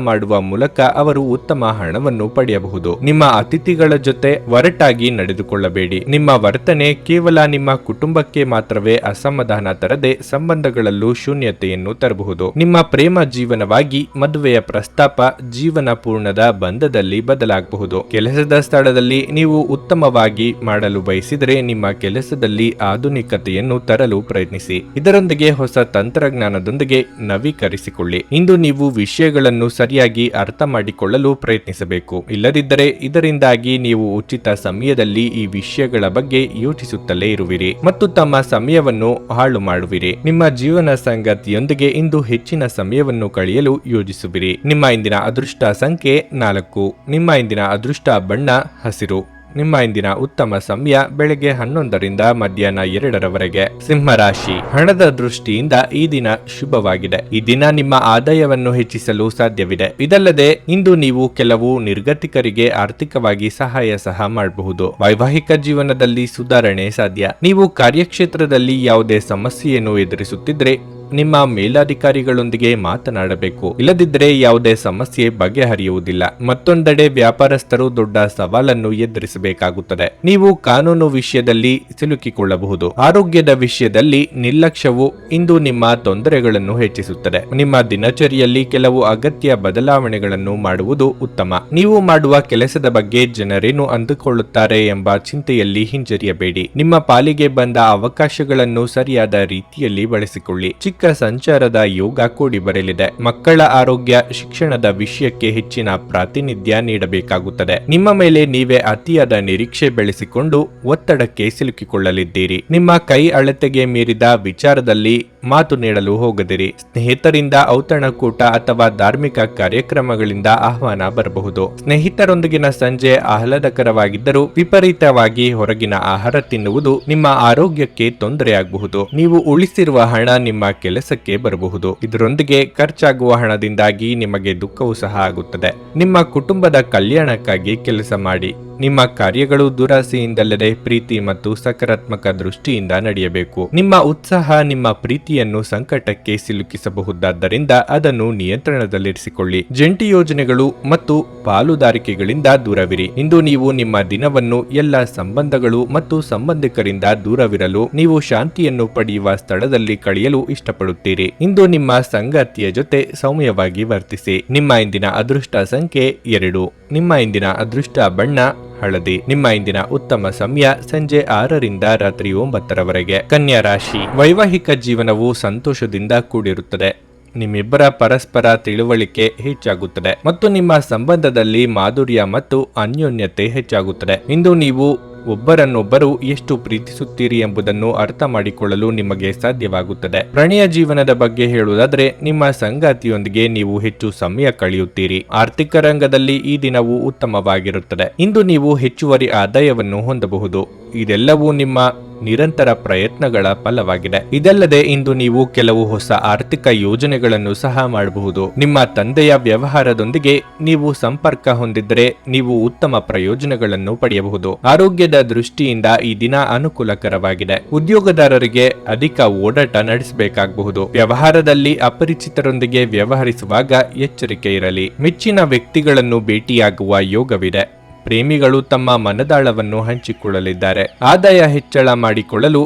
ಮಾಡುವ ಮೂಲಕ ಅವರು ಉತ್ತಮ ಹಣವನ್ನು ಪಡೆಯಬಹುದು. ನಿಮ್ಮ ಅತಿಥಿಗಳ ಜೊತೆ ಒರಟಾಗಿ ನಡೆದುಕೊಳ್ಳಬೇಡಿ. ನಿಮ್ಮ ವರ್ತನೆ ಕೇವಲ ನಿಮ್ಮ ಕುಟುಂಬಕ್ಕೆ ಮಾತ್ರವೇ ಅಸಮಾಧಾನ ತರದೆ ಸಂಬಂಧಗಳಲ್ಲೂ ಶೂನ್ಯತೆಯನ್ನು ತರಬಹುದು. ನಿಮ್ಮ ಪ್ರೇಮ ಜೀವನವಾಗಿ ಮದುವೆಯ ಪ್ರಸ್ತಾಪ ಜೀವನ ಪೂರ್ಣದ ಬಂಧದಲ್ಲಿ ಬದಲಾಗಬಹುದು. ಕೆಲಸದ ಸ್ಥಳದಲ್ಲಿ ನೀವು ಉತ್ತಮವಾಗಿ ಮಾಡಲು ಬಯಸಿದರೆ ನಿಮ್ಮ ಕೆಲಸದಲ್ಲಿ ಆಧುನಿಕತೆಯನ್ನು ತರಲು ಪ್ರಯತ್ನಿಸಿ. ಇದರೊಂದಿಗೆ ಹೊಸ ತಂತ್ರಜ್ಞಾನದೊಂದಿಗೆ ನವೀಕರಿಸಿಕೊಳ್ಳಿ. ಇಂದು ನೀವು ವಿಷಯಗಳನ್ನು ಸರಿಯಾಗಿ ಅರ್ಥ ಮಾಡಿಕೊಳ್ಳಲು ಪ್ರಯತ್ನಿಸಬೇಕು. ಇಲ್ಲದಿದ್ದರೆ ಇದರಿಂದಾಗಿ ನೀವು ಉಚಿತ ಸಮಯದಲ್ಲಿ ಈ ವಿಷಯಗಳ ಬಗ್ಗೆ ಯೋಚಿಸುತ್ತಲೇ ಇರುವಿರಿ ಮತ್ತು ತಮ್ಮ ಸಮಯವನ್ನು ಹಾಳು ಮಾಡುವಿರಿ. ನಿಮ್ಮ ಜೀವನ ಸಂಗಾತಿಯೊಂದಿಗೆ ಇಂದು ಹೆಚ್ಚಿನ ಸಮಯವನ್ನು ಕಳೆಯಲು ಯೋಜಿಸುವಿರಿ. ನಿಮ್ಮ ಇಂದಿನ ಅದೃಷ್ಟ ಸಂಖ್ಯೆ 4. ನಿಮ್ಮ ಇಂದಿನ ಅದೃಷ್ಟ ಬಣ್ಣ ಹಸಿರು. ನಿಮ್ಮ ಇಂದಿನ ಉತ್ತಮ ಸಮಯ ಬೆಳಗ್ಗೆ 11ರಿಂದ ಮಧ್ಯಾಹ್ನ 2ರವರೆಗೆ. ಸಿಂಹರಾಶಿ, ಹಣದ ದೃಷ್ಟಿಯಿಂದ ಈ ದಿನ ಶುಭವಾಗಿದೆ. ಈ ದಿನ ನಿಮ್ಮ ಆದಾಯವನ್ನು ಹೆಚ್ಚಿಸಲು ಸಾಧ್ಯವಿದೆ. ಇದಲ್ಲದೆ ಇಂದು ನೀವು ಕೆಲವು ನಿರ್ಗತಿಕರಿಗೆ ಆರ್ಥಿಕವಾಗಿ ಸಹಾಯ ಸಹ ಮಾಡಬಹುದು. ವೈವಾಹಿಕ ಜೀವನದಲ್ಲಿ ಸುಧಾರಣೆ ಸಾಧ್ಯ. ನೀವು ಕಾರ್ಯಕ್ಷೇತ್ರದಲ್ಲಿ ಯಾವುದೇ ಸಮಸ್ಯೆಯನ್ನು ಎದುರಿಸುತ್ತಿದ್ರೆ ನಿಮ್ಮ ಮೇಲಾಧಿಕಾರಿಗಳೊಂದಿಗೆ ಮಾತನಾಡಬೇಕು. ಇಲ್ಲದಿದ್ದರೆ ಯಾವುದೇ ಸಮಸ್ಯೆ ಬಗೆಹರಿಯುವುದಿಲ್ಲ. ಮತ್ತೊಂದೆಡೆ ವ್ಯಾಪಾರಸ್ಥರು ದೊಡ್ಡ ಸವಾಲನ್ನು ಎದುರಿಸಬೇಕಾಗುತ್ತದೆ. ನೀವು ಕಾನೂನು ವಿಷಯದಲ್ಲಿ ಸಿಲುಕಿಕೊಳ್ಳಬಹುದು. ಆರೋಗ್ಯದ ವಿಷಯದಲ್ಲಿ ನಿರ್ಲಕ್ಷ್ಯವು ಇಂದು ನಿಮ್ಮ ತೊಂದರೆಗಳನ್ನು ಹೆಚ್ಚಿಸುತ್ತದೆ. ನಿಮ್ಮ ದಿನಚರಿಯಲ್ಲಿ ಕೆಲವು ಅಗತ್ಯ ಬದಲಾವಣೆಗಳನ್ನು ಮಾಡುವುದು ಉತ್ತಮ. ನೀವು ಮಾಡುವ ಕೆಲಸದ ಬಗ್ಗೆ ಜನರೇನು ಅಂದುಕೊಳ್ಳುತ್ತಾರೆ ಎಂಬ ಚಿಂತೆಯಲ್ಲಿ ಹಿಂಜರಿಯಬೇಡಿ. ನಿಮ್ಮ ಪಾಲಿಗೆ ಬಂದ ಅವಕಾಶಗಳನ್ನು ಸರಿಯಾದ ರೀತಿಯಲ್ಲಿ ಬಳಸಿಕೊಳ್ಳಿ. ಚಿಕ್ಕ ಸಂಚಾರದ ಯೋಗ ಕೂಡಿ ಬರಲಿದೆ. ಮಕ್ಕಳ ಆರೋಗ್ಯ, ಶಿಕ್ಷಣದ ವಿಷಯಕ್ಕೆ ಹೆಚ್ಚಿನ ಪ್ರಾತಿನಿಧ್ಯ ನೀಡಬೇಕಾಗುತ್ತದೆ. ನಿಮ್ಮ ಮೇಲೆ ನೀವೇ ಅತಿಯಾದ ನಿರೀಕ್ಷೆ ಬೆಳೆಸಿಕೊಂಡು ಒತ್ತಡಕ್ಕೆ ಸಿಲುಕಿಕೊಳ್ಳಲಿದ್ದೀರಿ. ನಿಮ್ಮ ಕೈ ಅಳತೆಗೆ ಮೀರಿದ ವಿಚಾರದಲ್ಲಿ ಮಾತು ನೀಡಲು ಹೋಗದಿರಿ. ಸ್ನೇಹಿತರಿಂದ ಔತಣಕೂಟ ಅಥವಾ ಧಾರ್ಮಿಕ ಕಾರ್ಯಕ್ರಮಗಳಿಂದ ಆಹ್ವಾನ ಬರಬಹುದು. ಸ್ನೇಹಿತರೊಂದಿಗಿನ ಸಂಜೆ ಆಹ್ಲಾದಕರವಾಗಿದ್ದರೂ ವಿಪರೀತವಾಗಿ ಹೊರಗಿನ ಆಹಾರ ತಿನ್ನುವುದು ನಿಮ್ಮ ಆರೋಗ್ಯಕ್ಕೆ ತೊಂದರೆಯಾಗಬಹುದು. ನೀವು ಉಳಿಸಿರುವ ಹಣ ನಿಮ್ಮ ಕೆಲಸಕ್ಕೆ ಬರಬಹುದು. ಇದರೊಂದಿಗೆ ಖರ್ಚಾಗುವ ಹಣದಿಂದಾಗಿ ನಿಮಗೆ ದುಃಖವೂ ಸಹ ಆಗುತ್ತದೆ. ನಿಮ್ಮ ಕುಟುಂಬದ ಕಲ್ಯಾಣಕ್ಕಾಗಿ ಕೆಲಸ ಮಾಡಿ. ನಿಮ್ಮ ಕಾರ್ಯಗಳು ದುರಾಸೆಯಿಂದಲ್ಲದೆ ಪ್ರೀತಿ ಮತ್ತು ಸಕಾರಾತ್ಮಕ ದೃಷ್ಟಿಯಿಂದ ನಡೆಯಬೇಕು. ನಿಮ್ಮ ಉತ್ಸಾಹ ನಿಮ್ಮ ಪ್ರೀತಿಯನ್ನು ಸಂಕಟಕ್ಕೆ ಸಿಲುಕಿಸಬಹುದಾದ್ದರಿಂದ ಅದನ್ನು ನಿಯಂತ್ರಣದಲ್ಲಿರಿಸಿಕೊಳ್ಳಿ. ಜಂಟಿ ಯೋಜನೆಗಳು ಮತ್ತು ಪಾಲುದಾರಿಕೆಗಳಿಂದ ದೂರವಿರಿ. ಇಂದು ನೀವು ನಿಮ್ಮ ದಿನವನ್ನು ಎಲ್ಲ ಸಂಬಂಧಗಳು ಮತ್ತು ಸಂಬಂಧಿಕರಿಂದ ದೂರವಿರಲು ನೀವು ಶಾಂತಿಯನ್ನು ಪಡೆಯುವ ಸ್ಥಳದಲ್ಲಿ ಕಳೆಯಲು ಇಷ್ಟಪಡುತ್ತೀರಿ. ಇಂದು ನಿಮ್ಮ ಸಂಗಾತಿಯ ಜೊತೆ ಸೌಮ್ಯವಾಗಿ ವರ್ತಿಸಿ. ನಿಮ್ಮ ಇಂದಿನ ಅದೃಷ್ಟ ಸಂಖ್ಯೆ 2. ನಿಮ್ಮ ಇಂದಿನ ಅದೃಷ್ಟ ಬಣ್ಣ ಹಳದಿ. ನಿಮ್ಮ ಇಂದಿನ ಉತ್ತಮ ಸಮಯ ಸಂಜೆ 6ರಿಂದ ರಾತ್ರಿ 9ರವರೆಗೆ. ಕನ್ಯಾ ರಾಶಿ, ವೈವಾಹಿಕ ಜೀವನವು ಸಂತೋಷದಿಂದ ಕೂಡಿರುತ್ತದೆ. ನಿಮ್ಮಿಬ್ಬರ ಪರಸ್ಪರ ತಿಳುವಳಿಕೆ ಹೆಚ್ಚಾಗುತ್ತದೆ ಮತ್ತು ನಿಮ್ಮ ಸಂಬಂಧದಲ್ಲಿ ಮಾಧುರ್ಯ ಮತ್ತು ಅನ್ಯೋನ್ಯತೆ ಹೆಚ್ಚಾಗುತ್ತದೆ. ಇಂದು ನೀವು ಒಬ್ಬರನ್ನೊಬ್ಬರು ಎಷ್ಟು ಪ್ರೀತಿಸುತ್ತೀರಿ ಎಂಬುದನ್ನು ಅರ್ಥ ಮಾಡಿಕೊಳ್ಳಲು ನಿಮಗೆ ಸಾಧ್ಯವಾಗುತ್ತದೆ. ಪ್ರಣಯ ಜೀವನದ ಬಗ್ಗೆ ಹೇಳುವುದಾದರೆ ನಿಮ್ಮ ಸಂಗಾತಿಯೊಂದಿಗೆ ನೀವು ಹೆಚ್ಚು ಸಮಯ ಕಳೆಯುತ್ತೀರಿ. ಆರ್ಥಿಕ ರಂಗದಲ್ಲಿ ಈ ದಿನವು ಉತ್ತಮವಾಗಿರುತ್ತದೆ. ಇಂದು ನೀವು ಹೆಚ್ಚುವರಿ ಆದಾಯವನ್ನು ಹೊಂದಬಹುದು. ಇದೆಲ್ಲವೂ ನಿಮ್ಮ ನಿರಂತರ ಪ್ರಯತ್ನಗಳ ಫಲವಾಗಿದೆ. ಇದಲ್ಲದೆ ಇಂದು ನೀವು ಕೆಲವು ಹೊಸ ಆರ್ಥಿಕ ಯೋಜನೆಗಳನ್ನು ಸಹ ಮಾಡಬಹುದು. ನಿಮ್ಮ ತಂದೆಯ ವ್ಯವಹಾರದೊಂದಿಗೆ ನೀವು ಸಂಪರ್ಕ ಹೊಂದಿದ್ದರೆ ನೀವು ಉತ್ತಮ ಪ್ರಯೋಜನಗಳನ್ನು ಪಡೆಯಬಹುದು. ಆರೋಗ್ಯದ ದೃಷ್ಟಿಯಿಂದ ಈ ದಿನ ಅನುಕೂಲಕರವಾಗಿದೆ. ಉದ್ಯೋಗದಾರರಿಗೆ ಅಧಿಕ ಓಡಾಟ ನಡೆಸಬೇಕಾಗಬಹುದು. ವ್ಯವಹಾರದಲ್ಲಿ ಅಪರಿಚಿತರೊಂದಿಗೆ ವ್ಯವಹರಿಸುವಾಗ ಎಚ್ಚರಿಕೆ ಇರಲಿ. ಮೆಚ್ಚಿನ ವ್ಯಕ್ತಿಗಳನ್ನು ಭೇಟಿಯಾಗುವ ಯೋಗವಿದೆ. ಪ್ರೇಮಿಗಳು ತಮ್ಮ ಮನದಾಳವನ್ನು ಹಂಚಿಕೊಳ್ಳಲಿದ್ದಾರೆ. ಆದಾಯ ಹೆಚ್ಚಳ ಮಾಡಿಕೊಳ್ಳಲು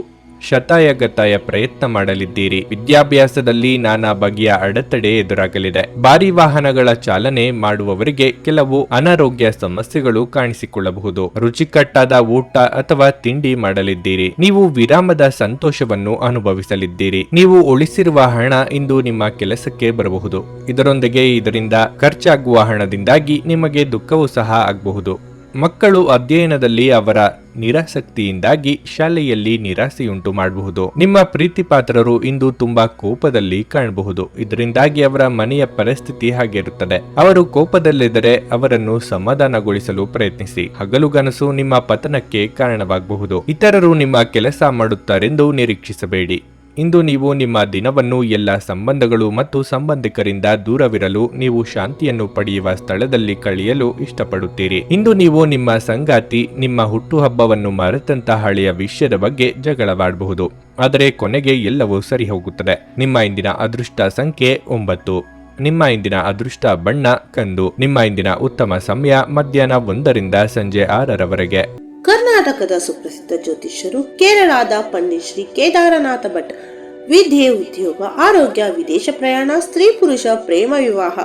ಶತಾಯಗತಾಯ ಪ್ರಯತ್ನ ಮಾಡಲಿದ್ದೀರಿ. ವಿದ್ಯಾಭ್ಯಾಸದಲ್ಲಿ ನಾನಾ ಬಗೆಯ ಅಡೆತಡೆ ಎದುರಾಗಲಿದೆ. ಭಾರಿ ವಾಹನಗಳ ಚಾಲನೆ ಮಾಡುವವರಿಗೆ ಕೆಲವು ಅನಾರೋಗ್ಯ ಸಮಸ್ಯೆಗಳು ಕಾಣಿಸಿಕೊಳ್ಳಬಹುದು. ರುಚಿಕಟ್ಟಾದ ಊಟ ಅಥವಾ ತಿಂಡಿ ಮಾಡಲಿದ್ದೀರಿ. ನೀವು ವಿರಾಮದ ಸಂತೋಷವನ್ನು ಅನುಭವಿಸಲಿದ್ದೀರಿ. ನೀವು ಉಳಿಸಿರುವ ಹಣ ಇಂದು ನಿಮ್ಮ ಕೆಲಸಕ್ಕೆ ಬರಬಹುದು. ಇದರಿಂದ ಖರ್ಚಾಗುವ ಹಣದಿಂದಾಗಿ ನಿಮಗೆ ದುಃಖವೂ ಸಹ ಆಗಬಹುದು. ಮಕ್ಕಳು ಅಧ್ಯಯನದಲ್ಲಿ ಅವರ ನಿರಾಸಕ್ತಿಯಿಂದಾಗಿ ಶಾಲೆಯಲ್ಲಿ ನಿರಾಸೆಯುಂಟು ಮಾಡಬಹುದು. ನಿಮ್ಮ ಪ್ರೀತಿಪಾತ್ರರು ಇಂದು ತುಂಬಾ ಕೋಪದಲ್ಲಿ ಕಾಣಬಹುದು. ಇದರಿಂದಾಗಿ ಅವರ ಮನೆಯ ಪರಿಸ್ಥಿತಿ ಹಾಗಿರುತ್ತದೆ. ಅವರು ಕೋಪದಲ್ಲಿದ್ದರೆ ಅವರನ್ನು ಸಮಾಧಾನಗೊಳಿಸಲು ಪ್ರಯತ್ನಿಸಿ. ಹಗಲುಗನಸು ನಿಮ್ಮ ಪತನಕ್ಕೆ ಕಾರಣವಾಗಬಹುದು. ಇತರರು ನಿಮ್ಮ ಕೆಲಸ ಮಾಡುತ್ತಾರೆಂದು ನಿರೀಕ್ಷಿಸಬೇಡಿ. ಇಂದು ನೀವು ನಿಮ್ಮ ದಿನವನ್ನು ಎಲ್ಲ ಸಂಬಂಧಗಳು ಮತ್ತು ಸಂಬಂಧಿಕರಿಂದ ದೂರವಿರಲು ನೀವು ಶಾಂತಿಯನ್ನು ಪಡೆಯುವ ಸ್ಥಳದಲ್ಲಿ ಕಳೆಯಲು ಇಷ್ಟಪಡುತ್ತೀರಿ. ಇಂದು ನೀವು ನಿಮ್ಮ ಸಂಗಾತಿ ನಿಮ್ಮ ಹುಟ್ಟುಹಬ್ಬವನ್ನು ಮರೆತಂತಹ ಹಳೆಯ ವಿಷಯದ ಬಗ್ಗೆ ಜಗಳವಾಡಬಹುದು. ಆದರೆ ಕೊನೆಗೆ ಎಲ್ಲವೂ ಸರಿ ಹೋಗುತ್ತದೆ. ನಿಮ್ಮ ಇಂದಿನ ಅದೃಷ್ಟ ಸಂಖ್ಯೆ 9. ನಿಮ್ಮ ಇಂದಿನ ಅದೃಷ್ಟ ಬಣ್ಣ ಕಂದು. ನಿಮ್ಮ ಇಂದಿನ ಉತ್ತಮ ಸಮಯ ಮಧ್ಯಾಹ್ನ 1ರಿಂದ ಸಂಜೆ 6ರವರೆಗೆ. ಕರ್ನಾಟಕದ ಸುಪ್ರಸಿದ್ಧ ಜ್ಯೋತಿಷ್ಯರು ಕೇರಳದ ಪಂಡಿತ್ ಶ್ರೀ ಕೇದಾರನಾಥ ಭಟ್. ವಿದ್ಯೆ, ಉದ್ಯೋಗ, ಆರೋಗ್ಯ, ವಿದೇಶ ಪ್ರಯಾಣ, ಸ್ತ್ರೀ ಪುರುಷ ಪ್ರೇಮ ವಿವಾಹ,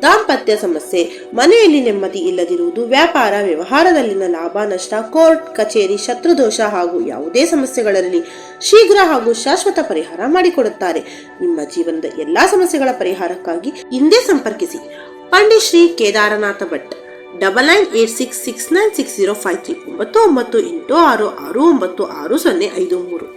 ದಾಂಪತ್ಯ ಸಮಸ್ಯೆ, ಮನೆಯಲ್ಲಿ ನೆಮ್ಮದಿ ಇಲ್ಲದಿರುವುದು, ವ್ಯಾಪಾರ ವ್ಯವಹಾರದಲ್ಲಿನ ಲಾಭ ನಷ್ಟ, ಕೋರ್ಟ್ ಕಚೇರಿ, ಶತ್ರುದೋಷ ಹಾಗೂ ಯಾವುದೇ ಸಮಸ್ಯೆಗಳಲ್ಲಿ ಶೀಘ್ರ ಹಾಗೂ ಶಾಶ್ವತ ಪರಿಹಾರ ಮಾಡಿಕೊಡುತ್ತಾರೆ. ನಿಮ್ಮ ಜೀವನದ ಎಲ್ಲಾ ಸಮಸ್ಯೆಗಳ ಪರಿಹಾರಕ್ಕಾಗಿ ಹಿಂದೆ ಸಂಪರ್ಕಿಸಿ. ಪಂಡಿತ್ ಶ್ರೀ ಕೇದಾರನಾಥ ಭಟ್ 9986696053 9986669053.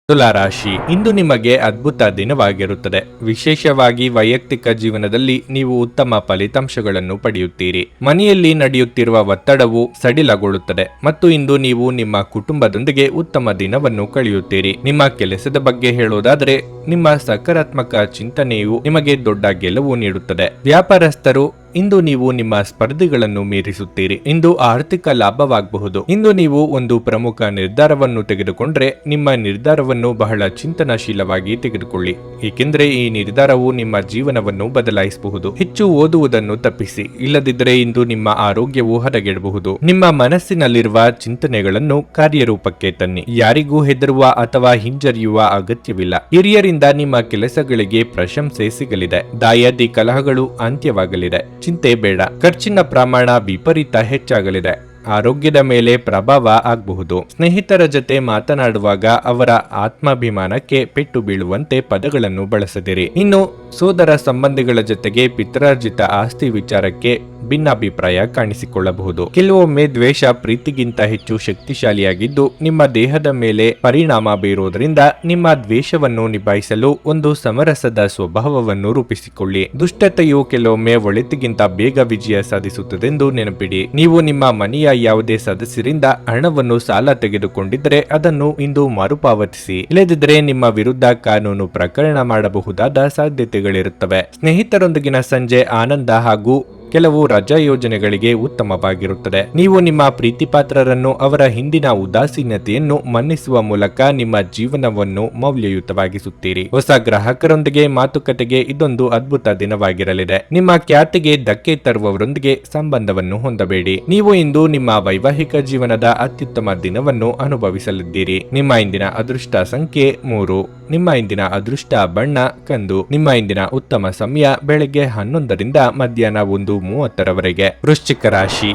ತುಲಾ ರಾಶಿ, ಇಂದು ನಿಮಗೆ ಅದ್ಭುತ ದಿನವಾಗಿರುತ್ತದೆ. ವಿಶೇಷವಾಗಿ ವೈಯಕ್ತಿಕ ಜೀವನದಲ್ಲಿ ನೀವು ಉತ್ತಮ ಫಲಿತಾಂಶಗಳನ್ನು ಪಡೆಯುತ್ತೀರಿ. ಮನೆಯಲ್ಲಿ ನಡೆಯುತ್ತಿರುವ ಒತ್ತಡವು ಸಡಿಲಗೊಳ್ಳುತ್ತದೆ ಮತ್ತು ಇಂದು ನೀವು ನಿಮ್ಮ ಕುಟುಂಬದೊಂದಿಗೆ ಉತ್ತಮ ದಿನವನ್ನು ಕಳೆಯುತ್ತೀರಿ. ನಿಮ್ಮ ಕೆಲಸದ ಬಗ್ಗೆ ಹೇಳೋದಾದರೆ, ನಿಮ್ಮ ಸಕಾರಾತ್ಮಕ ಚಿಂತನೆಯು ನಿಮಗೆ ದೊಡ್ಡ ಗೆಲುವು ನೀಡುತ್ತದೆ. ವ್ಯಾಪಾರಸ್ಥರು, ಇಂದು ನೀವು ನಿಮ್ಮ ಸ್ಪರ್ಧಿಗಳನ್ನು ಮೀರಿಸುತ್ತೀರಿ. ಇಂದು ಆರ್ಥಿಕ ಲಾಭವಾಗಬಹುದು. ಇಂದು ನೀವು ಒಂದು ಪ್ರಮುಖ ನಿರ್ಧಾರವನ್ನು ತೆಗೆದುಕೊಂಡ್ರೆ ನಿಮ್ಮ ನಿರ್ಧಾರವನ್ನು ಬಹಳ ಚಿಂತನಶೀಲವಾಗಿ ತೆಗೆದುಕೊಳ್ಳಿ, ಏಕೆಂದರೆ ಈ ನಿರ್ಧಾರವು ನಿಮ್ಮ ಜೀವನವನ್ನು ಬದಲಾಯಿಸಬಹುದು. ಹೆಚ್ಚು ಓದುವುದನ್ನು ತಪ್ಪಿಸಿ, ಇಲ್ಲದಿದ್ದರೆ ಇಂದು ನಿಮ್ಮ ಆರೋಗ್ಯವು ಹದಗೆಡಬಹುದು. ನಿಮ್ಮ ಮನಸ್ಸಿನಲ್ಲಿರುವ ಚಿಂತನೆಗಳನ್ನು ಕಾರ್ಯರೂಪಕ್ಕೆ ತನ್ನಿ. ಯಾರಿಗೂ ಹೆದರುವ ಅಥವಾ ಹಿಂಜರಿಯುವ ಅಗತ್ಯವಿಲ್ಲ. ಹಿರಿಯರಿಂದ ನಿಮ್ಮ ಕೆಲಸಗಳಿಗೆ ಪ್ರಶಂಸೆ ಸಿಗಲಿದೆ. ದಾಯಾದಿ ಕಲಹಗಳು ಅಂತ್ಯವಾಗಲಿದೆ. ಚಿಂತೆ ಬೇಡ. ಖರ್ಚಿನ ಪ್ರಮಾಣ ವಿಪರೀತ ಹೆಚ್ಚಾಗಲಿದೆ. ಆರೋಗ್ಯದ ಮೇಲೆ ಪ್ರಭಾವ ಆಗಬಹುದು. ಸ್ನೇಹಿತರ ಜೊತೆ ಮಾತನಾಡುವಾಗ ಅವರ ಆತ್ಮಾಭಿಮಾನಕ್ಕೆ ಪೆಟ್ಟು ಬೀಳುವಂತೆ ಪದಗಳನ್ನು ಬಳಸದಿರಿ. ಇನ್ನು ಸೋದರ ಸಂಬಂಧಿಗಳ ಜೊತೆಗೆ ಪಿತ್ರಾರ್ಜಿತ ಆಸ್ತಿ ವಿಚಾರಕ್ಕೆ ಭಿನ್ನಾಭಿಪ್ರಾಯ ಕಾಣಿಸಿಕೊಳ್ಳಬಹುದು. ಕೆಲವೊಮ್ಮೆ ದ್ವೇಷ ಪ್ರೀತಿಗಿಂತ ಹೆಚ್ಚು ಶಕ್ತಿಶಾಲಿಯಾಗಿದ್ದು ನಿಮ್ಮ ದೇಹದ ಮೇಲೆ ಪರಿಣಾಮ ಬೀರುವುದರಿಂದ ನಿಮ್ಮ ದ್ವೇಷವನ್ನು ನಿಭಾಯಿಸಲು ಒಂದು ಸಮರಸದ ಸ್ವಭಾವವನ್ನು ರೂಪಿಸಿಕೊಳ್ಳಿ. ದುಷ್ಟತೆಯು ಕೆಲವೊಮ್ಮೆ ಒಳಿತಿಗಿಂತ ಬೇಗ ವಿಜಯ ಸಾಧಿಸುತ್ತದೆಂದು ನೆನಪಿಡಿ. ನೀವು ನಿಮ್ಮ ಮನೆಯ ಯಾವುದೇ ಸದಸ್ಯರಿಂದ ಹಣವನ್ನು ಸಾಲ ತೆಗೆದುಕೊಂಡಿದ್ದರೆ ಅದನ್ನು ಇಂದು ಮರುಪಾವತಿಸಿ. ಇಲ್ಲದಿದ್ದರೆ ನಿಮ್ಮ ವಿರುದ್ಧ ಕಾನೂನು ಪ್ರಕರಣ ಮಾಡಬಹುದಾದ ಸಾಧ್ಯತೆಗಳಿರುತ್ತವೆ. ಸ್ನೇಹಿತರೊಂದಿಗಿನ ಸಂಜೆ ಆನಂದ ಹಾಗೂ ಕೆಲವು ರಜಾ ಯೋಜನೆಗಳಿಗೆ ಉತ್ತಮವಾಗಿರುತ್ತದೆ. ನೀವು ನಿಮ್ಮ ಪ್ರೀತಿಪಾತ್ರರನ್ನು ಅವರ ಹಿಂದಿನ ಉದಾಸೀನತೆಯನ್ನು ಮನ್ನಿಸುವ ಮೂಲಕ ನಿಮ್ಮ ಜೀವನವನ್ನು ಮೌಲ್ಯಯುತವಾಗಿಸುತ್ತೀರಿ. ಹೊಸ ಗ್ರಾಹಕರೊಂದಿಗೆ ಮಾತುಕತೆಗೆ ಇದೊಂದು ಅದ್ಭುತ ದಿನವಾಗಿರಲಿದೆ. ನಿಮ್ಮ ಖ್ಯಾತಿಗೆ ಧಕ್ಕೆ ತರುವವರೊಂದಿಗೆ ಸಂಬಂಧವನ್ನು ಹೊಂದಬೇಡಿ. ನೀವು ಇಂದು ನಿಮ್ಮ ವೈವಾಹಿಕ ಜೀವನದ ಅತ್ಯುತ್ತಮ ದಿನವನ್ನು ಅನುಭವಿಸಲಿದ್ದೀರಿ. ನಿಮ್ಮ ಇಂದಿನ ಅದೃಷ್ಟ ಸಂಖ್ಯೆ 3. ನಿಮ್ಮ ಇಂದಿನ ಅದೃಷ್ಟ ಬಣ್ಣ ಕಂದು. ನಿಮ್ಮ ಇಂದಿನ ಉತ್ತಮ ಸಮಯ ಬೆಳಗ್ಗೆ 11ರಿಂದ ಮಧ್ಯಾಹ್ನ 1:30ರವರೆಗೆ. ವೃಶ್ಚಿಕ ರಾಶಿ,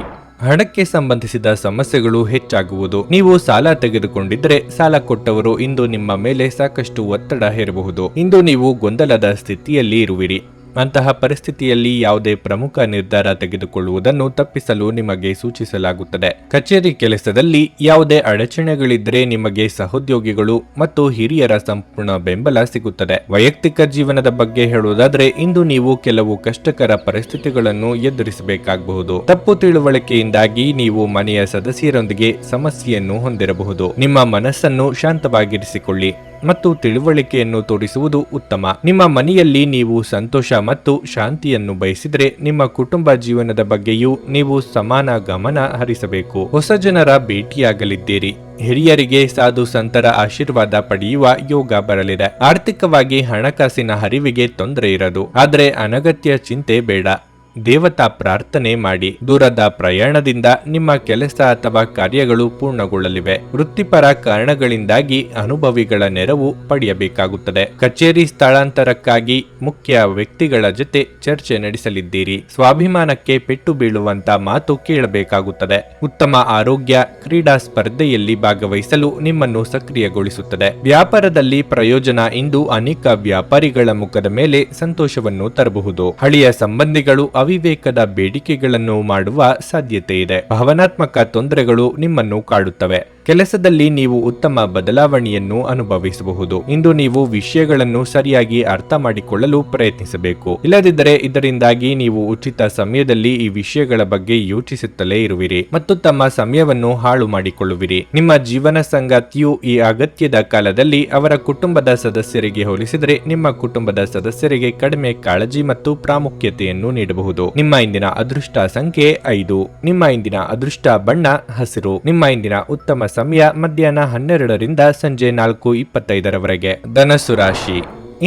ಹಣಕ್ಕೆ ಸಂಬಂಧಿಸಿದ ಸಮಸ್ಯೆಗಳು ಹೆಚ್ಚಾಗುವುದು. ನೀವು ಸಾಲ ತೆಗೆದುಕೊಂಡಿದ್ದರೆ ಸಾಲ ಕೊಟ್ಟವರು ಇಂದು ನಿಮ್ಮ ಮೇಲೆ ಸಾಕಷ್ಟು ಒತ್ತಡ ಹೇರಬಹುದು. ಇಂದು ನೀವು ಗೊಂದಲದ ಸ್ಥಿತಿಯಲ್ಲಿ ಇರುವಿರಿ. ಅಂತಹ ಪರಿಸ್ಥಿತಿಯಲ್ಲಿ ಯಾವುದೇ ಪ್ರಮುಖ ನಿರ್ಧಾರ ತೆಗೆದುಕೊಳ್ಳುವುದನ್ನು ತಪ್ಪಿಸಲು ನಿಮಗೆ ಸೂಚಿಸಲಾಗುತ್ತದೆ. ಕಚೇರಿ ಕೆಲಸದಲ್ಲಿ ಯಾವುದೇ ಅಡಚಣೆಗಳಿದ್ದರೆ ನಿಮಗೆ ಸಹೋದ್ಯೋಗಿಗಳು ಮತ್ತು ಹಿರಿಯರ ಸಂಪೂರ್ಣ ಬೆಂಬಲ ಸಿಗುತ್ತದೆ. ವೈಯಕ್ತಿಕ ಜೀವನದ ಬಗ್ಗೆ ಹೇಳುವುದಾದರೆ, ಇಂದು ನೀವು ಕೆಲವು ಕಷ್ಟಕರ ಪರಿಸ್ಥಿತಿಗಳನ್ನು ಎದುರಿಸಬೇಕಾಗಬಹುದು. ತಪ್ಪು ತಿಳುವಳಿಕೆಯಿಂದಾಗಿ ನೀವು ಮನೆಯ ಸದಸ್ಯರೊಂದಿಗೆ ಸಮಸ್ಯೆಯನ್ನು ಹೊಂದಿರಬಹುದು. ನಿಮ್ಮ ಮನಸ್ಸನ್ನು ಶಾಂತವಾಗಿರಿಸಿಕೊಳ್ಳಿ ಮತ್ತು ತಿಳುವಳಿಕೆಯನ್ನು ತೋರಿಸುವುದು ಉತ್ತಮ. ನಿಮ್ಮ ಮನೆಯಲ್ಲಿ ನೀವು ಸಂತೋಷ ಮತ್ತು ಶಾಂತಿಯನ್ನು ಬಯಸಿದರೆ ನಿಮ್ಮ ಕುಟುಂಬ ಜೀವನದ ಬಗ್ಗೆಯೂ ನೀವು ಸಮಾನ ಗಮನ ಹರಿಸಬೇಕು. ಹೊಸ ಜನರ ಭೇಟಿಯಾಗಲಿದ್ದೀರಿ. ಹಿರಿಯರಿಗೆ ಸಾಧು ಸಂತರ ಆಶೀರ್ವಾದ ಪಡೆಯುವ ಯೋಗ ಬರಲಿದೆ. ಆರ್ಥಿಕವಾಗಿ ಹಣಕಾಸಿನ ಹರಿವಿಗೆ ತೊಂದರೆ ಇರದು, ಆದರೆ ಅನಗತ್ಯ ಚಿಂತೆ ಬೇಡ. ದೇವತಾ ಪ್ರಾರ್ಥನೆ ಮಾಡಿ. ದೂರದ ಪ್ರಯಾಣದಿಂದ ನಿಮ್ಮ ಕೆಲಸ ಅಥವಾ ಕಾರ್ಯಗಳು ಪೂರ್ಣಗೊಳ್ಳಲಿವೆ. ವೃತ್ತಿಪರ ಕಾರಣಗಳಿಂದಾಗಿ ಅನುಭವಿಗಳ ನೆರವು ಪಡೆಯಬೇಕಾಗುತ್ತದೆ. ಕಚೇರಿ ಸ್ಥಳಾಂತರಕ್ಕಾಗಿ ಮುಖ್ಯ ವ್ಯಕ್ತಿಗಳ ಜೊತೆ ಚರ್ಚೆ ನಡೆಸಲಿದ್ದೀರಿ. ಸ್ವಾಭಿಮಾನಕ್ಕೆ ಪೆಟ್ಟು ಬೀಳುವಂತ ಮಾತು ಕೇಳಬೇಕಾಗುತ್ತದೆ. ಉತ್ತಮ ಆರೋಗ್ಯ ಕ್ರೀಡಾ ಸ್ಪರ್ಧೆಯಲ್ಲಿ ಭಾಗವಹಿಸಲು ನಿಮ್ಮನ್ನು ಸಕ್ರಿಯಗೊಳಿಸುತ್ತದೆ. ವ್ಯಾಪಾರದಲ್ಲಿ ಪ್ರಯೋಜನ ಇಂದು ಅನೇಕ ವ್ಯಾಪಾರಿಗಳ ಮುಖದ ಮೇಲೆ ಸಂತೋಷವನ್ನು ತರಬಹುದು. ಹಳೆಯ ಸಂಬಂಧಿಗಳು ಅವಿವೇಕದ ಬೇಡಿಕೆಗಳನ್ನು ಮಾಡುವ ಸಾಧ್ಯತೆ ಇದೆ. ಭಾವನಾತ್ಮಕ ತೊಂದರೆಗಳು ನಿಮ್ಮನ್ನು ಕಾಡುತ್ತವೆ. ಕೆಲಸದಲ್ಲಿ ನೀವು ಉತ್ತಮ ಬದಲಾವಣೆಯನ್ನು ಅನುಭವಿಸಬಹುದು. ಇಂದು ನೀವು ವಿಷಯಗಳನ್ನು ಸರಿಯಾಗಿ ಅರ್ಥ ಮಾಡಿಕೊಳ್ಳಲು ಪ್ರಯತ್ನಿಸಬೇಕು. ಇಲ್ಲದಿದ್ದರೆ ಇದರಿಂದಾಗಿ ನೀವು ಉಚಿತ ಸಮಯದಲ್ಲಿ ಈ ವಿಷಯಗಳ ಬಗ್ಗೆ ಯೋಚಿಸುತ್ತಲೇ ಇರುವಿರಿ ಮತ್ತು ತಮ್ಮ ಸಮಯವನ್ನು ಹಾಳು ಮಾಡಿಕೊಳ್ಳುವಿರಿ. ನಿಮ್ಮ ಜೀವನ ಸಂಗಾತಿಯು ಈ ಅಗತ್ಯದ ಕಾಲದಲ್ಲಿ ಅವರ ಕುಟುಂಬದ ಸದಸ್ಯರಿಗೆ ಹೋಲಿಸಿದರೆ ನಿಮ್ಮ ಕುಟುಂಬದ ಸದಸ್ಯರಿಗೆ ಕಡಿಮೆ ಕಾಳಜಿ ಮತ್ತು ಪ್ರಾಮುಖ್ಯತೆಯನ್ನು ನೀಡಬಹುದು. ನಿಮ್ಮ ಇಂದಿನ ಅದೃಷ್ಟ ಸಂಖ್ಯೆ 5. ನಿಮ್ಮ ಇಂದಿನ ಅದೃಷ್ಟ ಬಣ್ಣ ಹಸಿರು. ನಿಮ್ಮ ಇಂದಿನ ಉತ್ತಮ ಸಮಯ ಮಧ್ಯಾಹ್ನ 12ರಿಂದ ಸಂಜೆ 4:25ರವರೆಗೆ. ಧನಸ್ಸು ರಾಶಿ,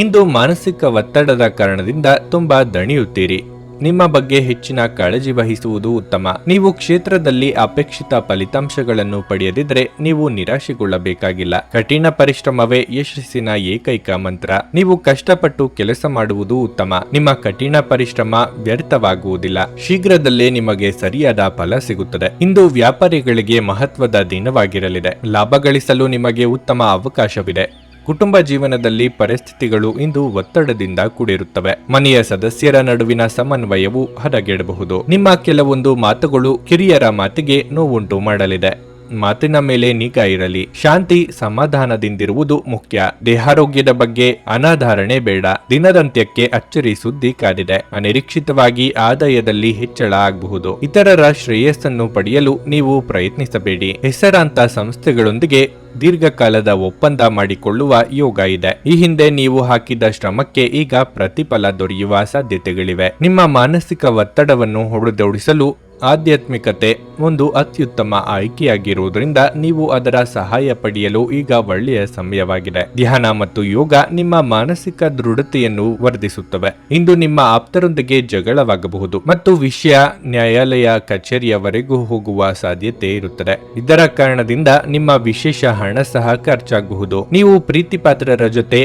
ಇಂದು ಮಾನಸಿಕ ಒತ್ತಡದ ಕಾರಣದಿಂದ ತುಂಬಾ ದಣಿಯುತ್ತೀರಿ. ನಿಮ್ಮ ಬಗ್ಗೆ ಹೆಚ್ಚಿನ ಕಾಳಜಿ ವಹಿಸುವುದು ಉತ್ತಮ. ನೀವು ಕ್ಷೇತ್ರದಲ್ಲಿ ಅಪೇಕ್ಷಿತ ಫಲಿತಾಂಶಗಳನ್ನು ಪಡೆಯದಿದ್ದರೆ ನೀವು ನಿರಾಶೆಗೊಳ್ಳಬೇಕಾಗಿಲ್ಲ. ಕಠಿಣ ಪರಿಶ್ರಮವೇ ಯಶಸ್ಸಿನ ಏಕೈಕ ಮಂತ್ರ. ನೀವು ಕಷ್ಟಪಟ್ಟು ಕೆಲಸ ಮಾಡುವುದು ಉತ್ತಮ. ನಿಮ್ಮ ಕಠಿಣ ಪರಿಶ್ರಮ ವ್ಯರ್ಥವಾಗುವುದಿಲ್ಲ. ಶೀಘ್ರದಲ್ಲೇ ನಿಮಗೆ ಸರಿಯಾದ ಫಲ ಸಿಗುತ್ತದೆ. ಇಂದು ವ್ಯಾಪಾರಿಗಳಿಗೆ ಮಹತ್ವದ ದಿನವಾಗಿರಲಿದೆ. ಲಾಭ ಗಳಿಸಲು ನಿಮಗೆ ಉತ್ತಮ ಅವಕಾಶವಿದೆ. ಕುಟುಂಬ ಜೀವನದಲ್ಲಿ ಪರಿಸ್ಥಿತಿಗಳು ಇಂದು ಒತ್ತಡದಿಂದ ಕೂಡಿರುತ್ತವೆ. ಮನೆಯ ಸದಸ್ಯರ ನಡುವಿನ ಸಮನ್ವಯವು ಹದಗೆಡಬಹುದು. ನಿಮ್ಮ ಕೆಲವೊಂದು ಮಾತುಗಳು ಕಿರಿಯರ ಮಾತಿಗೆ ನೋವುಂಟು ಮಾಡಲಿದೆ. ಮಾತಿನ ಮೇಲೆ ನಿಗಾ ಇರಲಿ. ಶಾಂತಿ ಸಮಾಧಾನದಿಂದಿರುವುದು ಮುಖ್ಯ. ದೇಹಾರೋಗ್ಯದ ಬಗ್ಗೆ ಅನಾಧಾರಣೆ ಬೇಡ. ದಿನದಂತ್ಯಕ್ಕೆ ಅಚ್ಚರಿ ಸುದ್ದಿ ಕಾದಿದೆ. ಅನಿರೀಕ್ಷಿತವಾಗಿ ಆದಾಯದಲ್ಲಿ ಹೆಚ್ಚಳ ಆಗಬಹುದು. ಇತರರ ಶ್ರೇಯಸ್ಸನ್ನು ಪಡೆಯಲು ನೀವು ಪ್ರಯತ್ನಿಸಬೇಡಿ. ಹೆಸರಾಂತ ಸಂಸ್ಥೆಗಳೊಂದಿಗೆ ದೀರ್ಘಕಾಲದ ಒಪ್ಪಂದ ಮಾಡಿಕೊಳ್ಳುವ ಯೋಗ ಇದೆ. ಈ ಹಿಂದೆ ನೀವು ಹಾಕಿದ ಶ್ರಮಕ್ಕೆ ಈಗ ಪ್ರತಿಫಲ ದೊರೆಯುವ ಸಾಧ್ಯತೆಗಳಿವೆ. ನಿಮ್ಮ ಮಾನಸಿಕ ಒತ್ತಡವನ್ನು ಹೊಡೆದೋಡಿಸಲು ಆಧ್ಯಾತ್ಮಿಕತೆ ಒಂದು ಅತ್ಯುತ್ತಮ ಆಯ್ಕೆಯಾಗಿರುವುದರಿಂದ ನೀವು ಅದರ ಸಹಾಯ ಪಡೆಯಲು ಈಗ ಒಳ್ಳೆಯ ಸಮಯವಾಗಿದೆ. ಧ್ಯಾನ ಮತ್ತು ಯೋಗ ನಿಮ್ಮ ಮಾನಸಿಕ ದೃಢತೆಯನ್ನು ವರ್ಧಿಸುತ್ತವೆ. ಇಂದು ನಿಮ್ಮ ಆಪ್ತರೊಂದಿಗೆ ಜಗಳವಾಗಬಹುದು ಮತ್ತು ವಿಷಯ ನ್ಯಾಯಾಲಯ ಕಚೇರಿಯವರೆಗೂ ಹೋಗುವ ಸಾಧ್ಯತೆ ಇರುತ್ತದೆ. ಇದರ ಕಾರಣದಿಂದ ನಿಮ್ಮ ವಿಶೇಷ ಹಣ ಸಹ ಖರ್ಚಾಗಬಹುದು. ನೀವು ಪ್ರೀತಿಪಾತ್ರರ ಜೊತೆ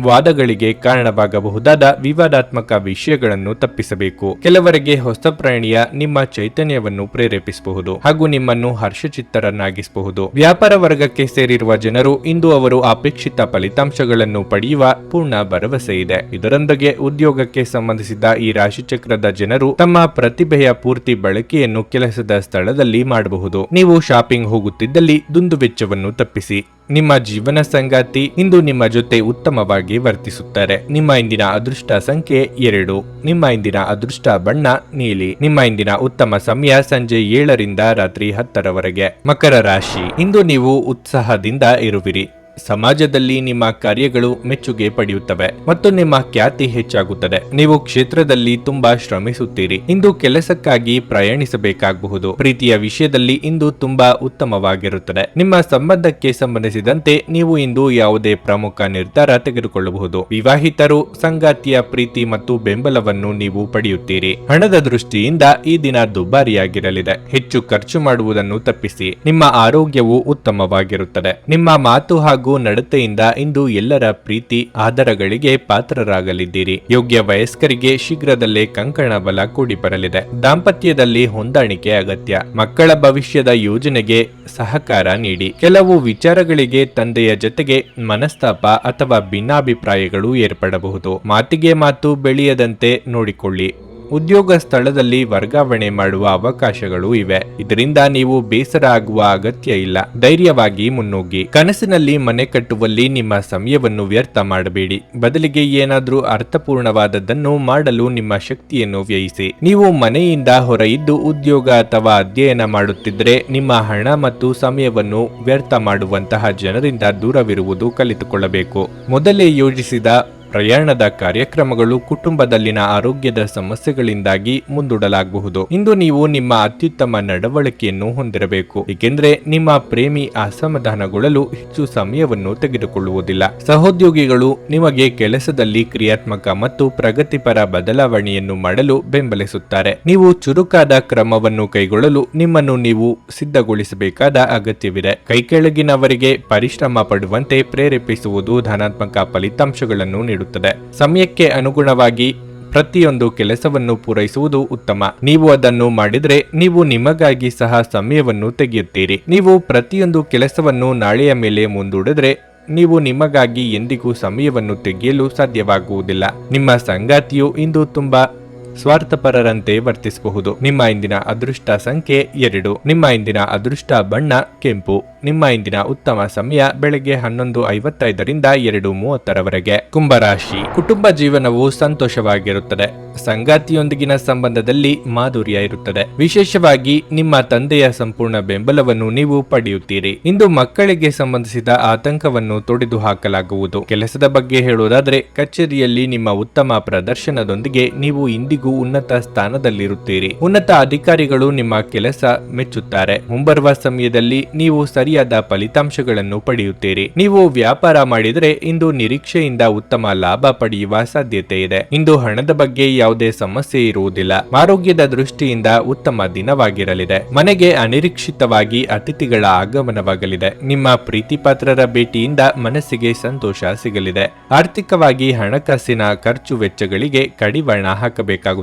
ವಾದಗಳಿಗೆ ಕಾರಣವಾಗಬಹುದಾದ ವಿವಾದಾತ್ಮಕ ವಿಷಯಗಳನ್ನು ತಪ್ಪಿಸಬೇಕು. ಕೆಲವರಿಗೆ ಹೊಸ ಪ್ರಾಣಿಯ ನಿಮ್ಮ ಚೈತನ್ಯವನ್ನು ಪ್ರೇರೇಪಿಸಬಹುದು ಹಾಗೂ ನಿಮ್ಮನ್ನು ಹರ್ಷಚಿತ್ತರನ್ನಾಗಿಸಬಹುದು. ವ್ಯಾಪಾರ ವರ್ಗಕ್ಕೆ ಸೇರಿರುವ ಜನರು ಇಂದು ಅವರು ಅಪೇಕ್ಷಿತ ಫಲಿತಾಂಶಗಳನ್ನು ಪಡೆಯುವ ಪೂರ್ಣ ಭರವಸೆ ಇದೆ. ಇದರೊಂದಿಗೆ ಉದ್ಯೋಗಕ್ಕೆ ಸಂಬಂಧಿಸಿದ ಈ ರಾಶಿಚಕ್ರದ ಜನರು ತಮ್ಮ ಪ್ರತಿಭೆಯ ಪೂರ್ತಿ ಬಳಕೆಯನ್ನು ಕೆಲಸದ ಸ್ಥಳದಲ್ಲಿ ಮಾಡಬಹುದು. ನೀವು ಶಾಪಿಂಗ್ ಹೋಗುತ್ತಿದ್ದಲ್ಲಿ ದುಂದುವೆಚ್ಚವನ್ನು ತಪ್ಪಿಸಿ. ನಿಮ್ಮ ಜೀವನ ಸಂಗಾತಿ ಇಂದು ನಿಮ್ಮ ಜೊತೆ ಉತ್ತಮವಾಗಿ ವರ್ತಿಸುತ್ತಾರೆ. ನಿಮ್ಮ ಇಂದಿನ ಅದೃಷ್ಟ ಸಂಖ್ಯೆ 2. ನಿಮ್ಮ ಇಂದಿನ ಅದೃಷ್ಟ ಬಣ್ಣ ನೀಲಿ. ನಿಮ್ಮ ಇಂದಿನ ಉತ್ತಮ ಸಮಯ ಸಂಜೆ 7ರಿಂದ ರಾತ್ರಿ 10ರವರೆಗೆ. ಮಕರ ರಾಶಿ, ಇಂದು ನೀವು ಉತ್ಸಾಹದಿಂದ ಇರುವಿರಿ. ಸಮಾಜದಲ್ಲಿ ನಿಮ್ಮ ಕಾರ್ಯಗಳು ಮೆಚ್ಚುಗೆ ಪಡೆಯುತ್ತವೆ ಮತ್ತು ನಿಮ್ಮ ಖ್ಯಾತಿ ಹೆಚ್ಚಾಗುತ್ತದೆ. ನೀವು ಕ್ಷೇತ್ರದಲ್ಲಿ ತುಂಬಾ ಶ್ರಮಿಸುತ್ತೀರಿ. ಇಂದು ಕೆಲಸಕ್ಕಾಗಿ ಪ್ರಯಾಣಿಸಬೇಕಾಗಬಹುದು. ಪ್ರೀತಿಯ ವಿಷಯದಲ್ಲಿ ಇಂದು ತುಂಬಾ ಉತ್ತಮವಾಗಿರುತ್ತದೆ. ನಿಮ್ಮ ಸಂಬಂಧಕ್ಕೆ ಸಂಬಂಧಿಸಿದಂತೆ ನೀವು ಇಂದು ಯಾವುದೇ ಪ್ರಮುಖ ನಿರ್ಧಾರ ತೆಗೆದುಕೊಳ್ಳಬಹುದು. ವಿವಾಹಿತರು ಸಂಗಾತಿಯ ಪ್ರೀತಿ ಮತ್ತು ಬೆಂಬಲವನ್ನು ನೀವು ಪಡೆಯುತ್ತೀರಿ. ಹಣದ ದೃಷ್ಟಿಯಿಂದ ಈ ದಿನ ದುಬಾರಿಯಾಗಿರಲಿದೆ. ಹೆಚ್ಚು ಖರ್ಚು ಮಾಡುವುದನ್ನು ತಪ್ಪಿಸಿ. ನಿಮ್ಮ ಆರೋಗ್ಯವು ಉತ್ತಮವಾಗಿರುತ್ತದೆ. ನಿಮ್ಮ ಮಾತು ಹಾಗೂ ನಡತೆಯಿಂದ ಇಂದು ಎಲ್ಲರ ಪ್ರೀತಿ ಆದರಗಳಿಗೆ ಪಾತ್ರರಾಗಲಿದ್ದೀರಿ. ಯೋಗ್ಯ ವಯಸ್ಕರಿಗೆ ಶೀಘ್ರದಲ್ಲೇ ಕಂಕಣ ಬಲ ಕೂಡಿ ಬರಲಿದೆ. ದಾಂಪತ್ಯದಲ್ಲಿ ಹೊಂದಾಣಿಕೆ ಅಗತ್ಯ. ಮಕ್ಕಳ ಭವಿಷ್ಯದ ಯೋಜನೆಗೆ ಸಹಕಾರ ನೀಡಿ. ಕೆಲವು ವಿಚಾರಗಳಿಗೆ ತಂದೆಯ ಜೊತೆಗೆ ಮನಸ್ತಾಪ ಅಥವಾ ಭಿನ್ನಾಭಿಪ್ರಾಯಗಳು ಏರ್ಪಡಬಹುದು. ಮಾತಿಗೆ ಮಾತು ಬೆಳೆಯದಂತೆ ನೋಡಿಕೊಳ್ಳಿ. ಉದ್ಯೋಗ ಸ್ಥಳದಲ್ಲಿ ವರ್ಗಾವಣೆ ಮಾಡುವ ಅವಕಾಶಗಳು ಇವೆ. ಇದರಿಂದ ನೀವು ಬೇಸರ ಆಗುವ ಅಗತ್ಯ ಇಲ್ಲ. ಧೈರ್ಯವಾಗಿ ಮುನ್ನುಗ್ಗಿ. ಕನಸಿನಲ್ಲಿ ಮನೆ ಕಟ್ಟುವಲ್ಲಿ ನಿಮ್ಮ ಸಮಯವನ್ನು ವ್ಯರ್ಥ ಮಾಡಬೇಡಿ. ಬದಲಿಗೆ ಏನಾದರೂ ಅರ್ಥಪೂರ್ಣವಾದದ್ದನ್ನು ಮಾಡಲು ನಿಮ್ಮ ಶಕ್ತಿಯನ್ನು ವ್ಯಯಿಸಿ. ನೀವು ಮನೆಯಿಂದ ಹೊರಯಿದ್ದು ಉದ್ಯೋಗ ಅಥವಾ ಅಧ್ಯಯನ ಮಾಡುತ್ತಿದ್ದರೆ ನಿಮ್ಮ ಹಣ ಮತ್ತು ಸಮಯವನ್ನು ವ್ಯರ್ಥ ಮಾಡುವಂತಹ ಜನರಿಂದ ದೂರವಿರುವುದು ಕಲಿತುಕೊಳ್ಳಬೇಕು. ಮೊದಲೇ ಯೋಜಿಸಿದ ಪ್ರಯಾಣದ ಕಾರ್ಯಕ್ರಮಗಳು ಕುಟುಂಬದಲ್ಲಿನ ಆರೋಗ್ಯದ ಸಮಸ್ಯೆಗಳಿಂದಾಗಿ ಮುಂದೂಡಲಾಗಬಹುದು. ಇಂದು ನೀವು ನಿಮ್ಮ ಅತ್ಯುತ್ತಮ ನಡವಳಿಕೆಯನ್ನು ಹೊಂದಿರಬೇಕು, ಏಕೆಂದರೆ ನಿಮ್ಮ ಪ್ರೇಮಿ ಅಸಮಾಧಾನಗೊಳ್ಳಲು ಹೆಚ್ಚು ಸಮಯವನ್ನು ತೆಗೆದುಕೊಳ್ಳುವುದಿಲ್ಲ. ಸಹೋದ್ಯೋಗಿಗಳು ನಿಮಗೆ ಕೆಲಸದಲ್ಲಿ ಕ್ರಿಯಾತ್ಮಕ ಮತ್ತು ಪ್ರಗತಿಪರ ಬದಲಾವಣೆಯನ್ನು ಮಾಡಲು ಬೆಂಬಲಿಸುತ್ತಾರೆ. ನೀವು ಚುರುಕಾದ ಕ್ರಮವನ್ನು ಕೈಗೊಳ್ಳಲು ನಿಮ್ಮನ್ನು ನೀವು ಸಿದ್ಧಗೊಳಿಸಬೇಕಾದ ಅಗತ್ಯವಿದೆ. ಕೈಕೆಳಗಿನವರಿಗೆ ಪರಿಶ್ರಮ ಪಡುವಂತೆ ಪ್ರೇರೇಪಿಸುವುದು ಧನಾತ್ಮಕ ಫಲಿತಾಂಶಗಳನ್ನು ನೀಡುತ್ತದೆ. ಸಮಯಕ್ಕೆ ಅನುಗುಣವಾಗಿ ಪ್ರತಿಯೊಂದು ಕೆಲಸವನ್ನು ಪೂರೈಸುವುದು ಉತ್ತಮ. ನೀವು ಅದನ್ನು ಮಾಡಿದರೆ ನೀವು ನಿಮಗಾಗಿ ಸಹ ಸಮಯವನ್ನು ತೆಗೆಯುತ್ತೀರಿ. ನೀವು ಪ್ರತಿಯೊಂದು ಕೆಲಸವನ್ನು ನಾಳೆಯ ಮೇಲೆ ಮುಂದೂಡಿದರೆ ನೀವು ನಿಮಗಾಗಿ ಎಂದಿಗೂ ಸಮಯವನ್ನು ತೆಗೆಯಲು ಸಾಧ್ಯವಾಗುವುದಿಲ್ಲ. ನಿಮ್ಮ ಸಂಗಾತಿಯು ಇಂದು ತುಂಬಾ ಸ್ವಾರ್ಥಪರರಂತೆ ವರ್ತಿಸಬಹುದು. ನಿಮ್ಮ ಇಂದಿನ ಅದೃಷ್ಟ ಸಂಖ್ಯೆ 2. ನಿಮ್ಮ ಇಂದಿನ ಅದೃಷ್ಟ ಬಣ್ಣ ಕೆಂಪು. ನಿಮ್ಮ ಇಂದಿನ ಉತ್ತಮ ಸಮಯ ಬೆಳಗ್ಗೆ 11:55ರಿಂದ 2:30ರವರೆಗೆ. ಕುಂಭರಾಶಿ, ಕುಟುಂಬ ಜೀವನವು ಸಂತೋಷವಾಗಿರುತ್ತದೆ. ಸಂಗಾತಿಯೊಂದಿಗಿನ ಸಂಬಂಧದಲ್ಲಿ ಮಾಧುರ್ಯ ಇರುತ್ತದೆ. ವಿಶೇಷವಾಗಿ ನಿಮ್ಮ ತಂದೆಯ ಸಂಪೂರ್ಣ ಬೆಂಬಲವನ್ನು ನೀವು ಪಡೆಯುತ್ತೀರಿ. ಇಂದು ಮಕ್ಕಳಿಗೆ ಸಂಬಂಧಿಸಿದ ಆತಂಕವನ್ನು ತೊಡೆದು ಹಾಕಲಾಗುವುದು. ಕೆಲಸದ ಬಗ್ಗೆ ಹೇಳುವುದಾದರೆ ಕಚೇರಿಯಲ್ಲಿ ನಿಮ್ಮ ಉತ್ತಮ ಪ್ರದರ್ಶನದೊಂದಿಗೆ ನೀವು ಇಂದಿಗೂ ಉನ್ನತ ಸ್ಥಾನದಲ್ಲಿರುತ್ತೀರಿ. ಉನ್ನತ ಅಧಿಕಾರಿಗಳು ನಿಮ್ಮ ಕೆಲಸ ಮೆಚ್ಚುತ್ತಾರೆ. ಮುಂಬರುವ ಸಮಯದಲ್ಲಿ ನೀವು ಸರಿಯಾದ ಫಲಿತಾಂಶಗಳನ್ನು ಪಡೆಯುತ್ತೀರಿ. ನೀವು ವ್ಯಾಪಾರ ಮಾಡಿದರೆ ಇಂದು ನಿರೀಕ್ಷೆಯಿಂದ ಉತ್ತಮ ಲಾಭ ಪಡೆಯುವ ಸಾಧ್ಯತೆ ಇದೆ. ಇಂದು ಹಣದ ಬಗ್ಗೆ ಯಾವುದೇ ಸಮಸ್ಯೆ ಇರುವುದಿಲ್ಲ. ಆರೋಗ್ಯದ ದೃಷ್ಟಿಯಿಂದ ಉತ್ತಮ ದಿನವಾಗಿರಲಿದೆ. ಮನೆಗೆ ಅನಿರೀಕ್ಷಿತವಾಗಿ ಅತಿಥಿಗಳ ಆಗಮನವಾಗಲಿದೆ. ನಿಮ್ಮ ಪ್ರೀತಿಪಾತ್ರರ ಭೇಟಿಯಿಂದ ಮನಸ್ಸಿಗೆ ಸಂತೋಷ ಸಿಗಲಿದೆ. ಆರ್ಥಿಕವಾಗಿ ಹಣಕಾಸಿನ ಖರ್ಚು ವೆಚ್ಚಗಳಿಗೆ ಕಡಿವಾಣ ಹಾಕಬೇಕಾಗುತ್ತದೆ.